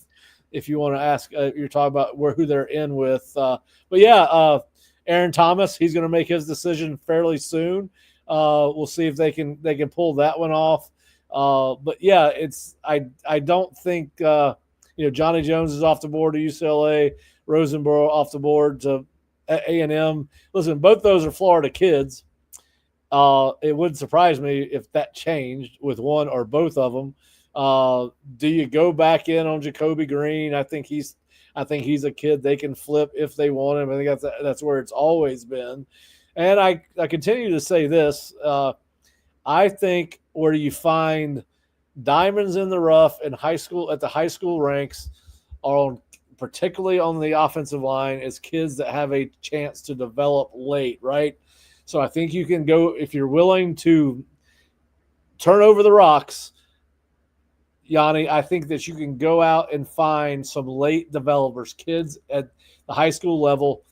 If you want to ask, you're talking about who they're in with. But yeah, Aaron Thomas, he's going to make his decision fairly soon. We'll see if they can pull that one off. But yeah, I don't think Johnny Jones is off the board to UCLA, Rosenborough off the board to A&M. Listen, both those are Florida kids. It wouldn't surprise me if that changed with one or both of them. Do you go back in on Jacoby Green? I think he's a kid they can flip if they want him. I think that's where it's always been. And I continue to say this. I think where you find diamonds in the rough in high school at the high school ranks are particularly on the offensive line is kids that have a chance to develop late, right? So I think you can go if you're willing to turn over the rocks, Yanni. I think that you can go out and find some late developers, kids at the high school level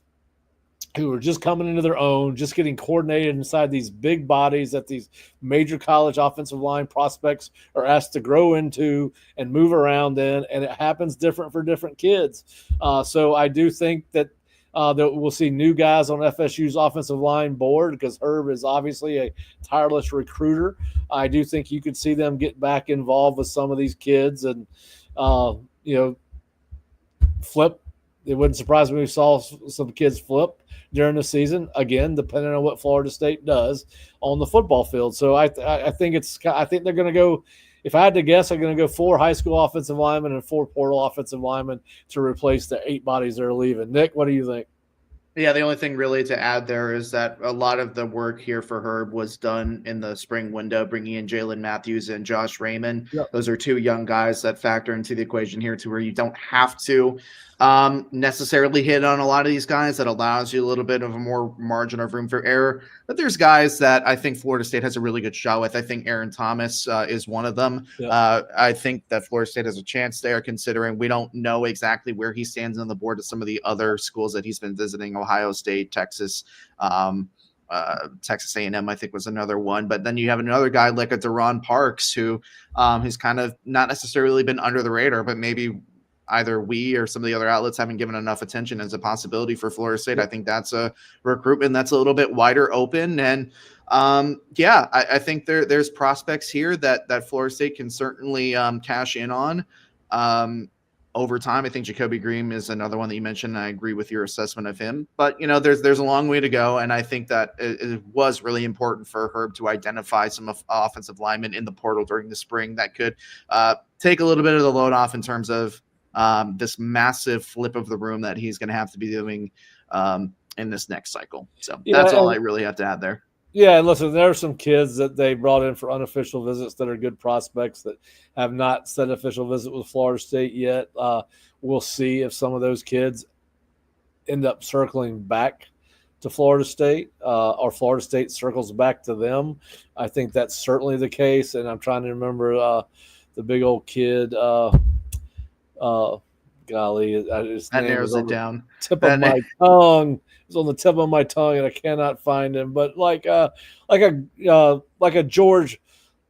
who are just coming into their own, just getting coordinated inside these big bodies that these major college offensive line prospects are asked to grow into and move around in, and it happens different for different kids. So I do think that we'll see new guys on FSU's offensive line board because Herb is obviously a tireless recruiter. I do think you could see them get back involved with some of these kids and, flip. It wouldn't surprise me if we saw some kids flip during the season, again, depending on what Florida State does on the football field. So I think they're going to go, if I had to guess, I'm going to go 4 high school offensive linemen and 4 portal offensive linemen to replace the 8 bodies that are leaving. Nick, what do you think? Yeah, the only thing really to add there is that a lot of the work here for Herb was done in the spring window, bringing in Jalen Matthews and Josh Raymond. Yep. Those are 2 young guys that factor into the equation here to where you don't have to necessarily hit on a lot of these guys. That allows you a little bit of a more margin of room for error. But there's guys that I think Florida State has a really good shot with. I think Aaron Thomas is one of them. Yep. I think that Florida State has a chance there, considering we don't know exactly where he stands on the board of some of the other schools that he's been visiting, Ohio State, Texas, Texas A&M, I think was another one. But then you have another guy like a Deron Parks who has kind of not necessarily been under the radar, but maybe either we or some of the other outlets haven't given enough attention as a possibility for Florida State. I think that's a recruitment that's a little bit wider open. And I think there's prospects here that Florida State can certainly cash in on over time. I think Jacoby Green is another one that you mentioned. I agree with your assessment of him, but there's a long way to go. And I think that it was really important for Herb to identify some offensive linemen in the portal during the spring that could take a little bit of the load off in terms of this massive flip of the room that he's going to have to be doing in this next cycle. So that's all I really have to add there. Yeah, listen, there are some kids that they brought in for unofficial visits that are good prospects that have not set official visit with Florida State yet. We'll see if some of those kids end up circling back to Florida State or Florida State circles back to them. I think that's certainly the case, and I'm trying to remember the big old kid golly, his that name narrows it down. Tip of my tongue. It's on the tip of my tongue, and I cannot find him. But like a George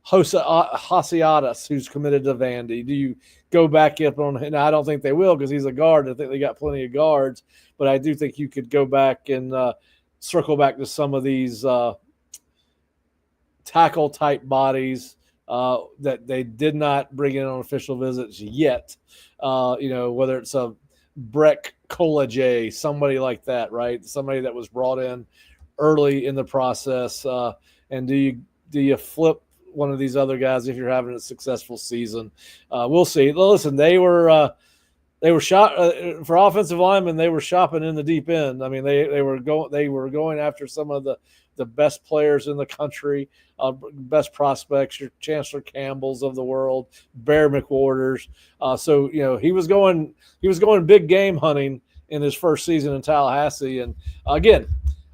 Hasiadas who's committed to Vandy. Do you go back up on him? Now, I don't think they will because he's a guard. I think they got plenty of guards, but I do think you could go back and circle back to some of these tackle type bodies that they did not bring in on official visits yet. Whether it's a Breck Colajay, somebody like that, right? Somebody that was brought in early in the process. And do you flip one of these other guys if you're having a successful season? We'll see. Listen, they were shot for offensive linemen. They were shopping in the deep end. I mean, they were going after some of the best players in the country, best prospects, your Chancellor Campbells of the world, Bear McWhorters. So he was going big game hunting in his first season in Tallahassee. And again,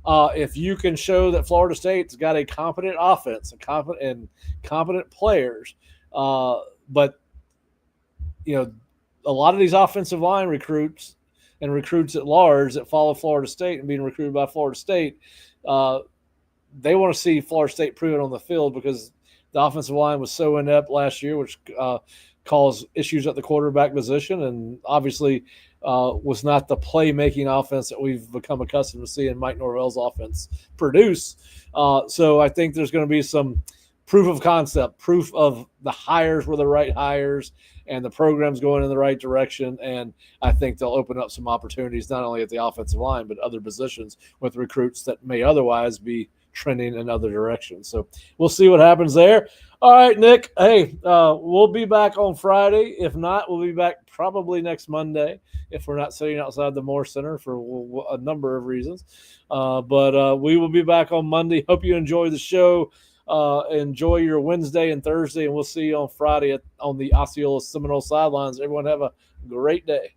if you can show that Florida State's got a competent offense, competent players, but a lot of these offensive line recruits and recruits at large that follow Florida State and being recruited by Florida State, they want to see Florida State prove it on the field because the offensive line was so inept last year, which caused issues at the quarterback position, and obviously was not the playmaking offense that we've become accustomed to seeing Mike Norvell's offense produce. So I think there's going to be some proof of concept, proof of the hires were the right hires, and the program's going in the right direction. And I think they'll open up some opportunities not only at the offensive line but other positions with recruits that may otherwise be trending in other directions. So we'll see what happens there. All right, Nick. Hey, we'll be back on Friday. If not, we'll be back probably next Monday if we're not sitting outside the Moore Center for a number of reasons. But we will be back on Monday. Hope you enjoy the show. Enjoy your Wednesday and Thursday, and we'll see you on Friday on the Osceola Seminole Sidelines. Everyone have a great day.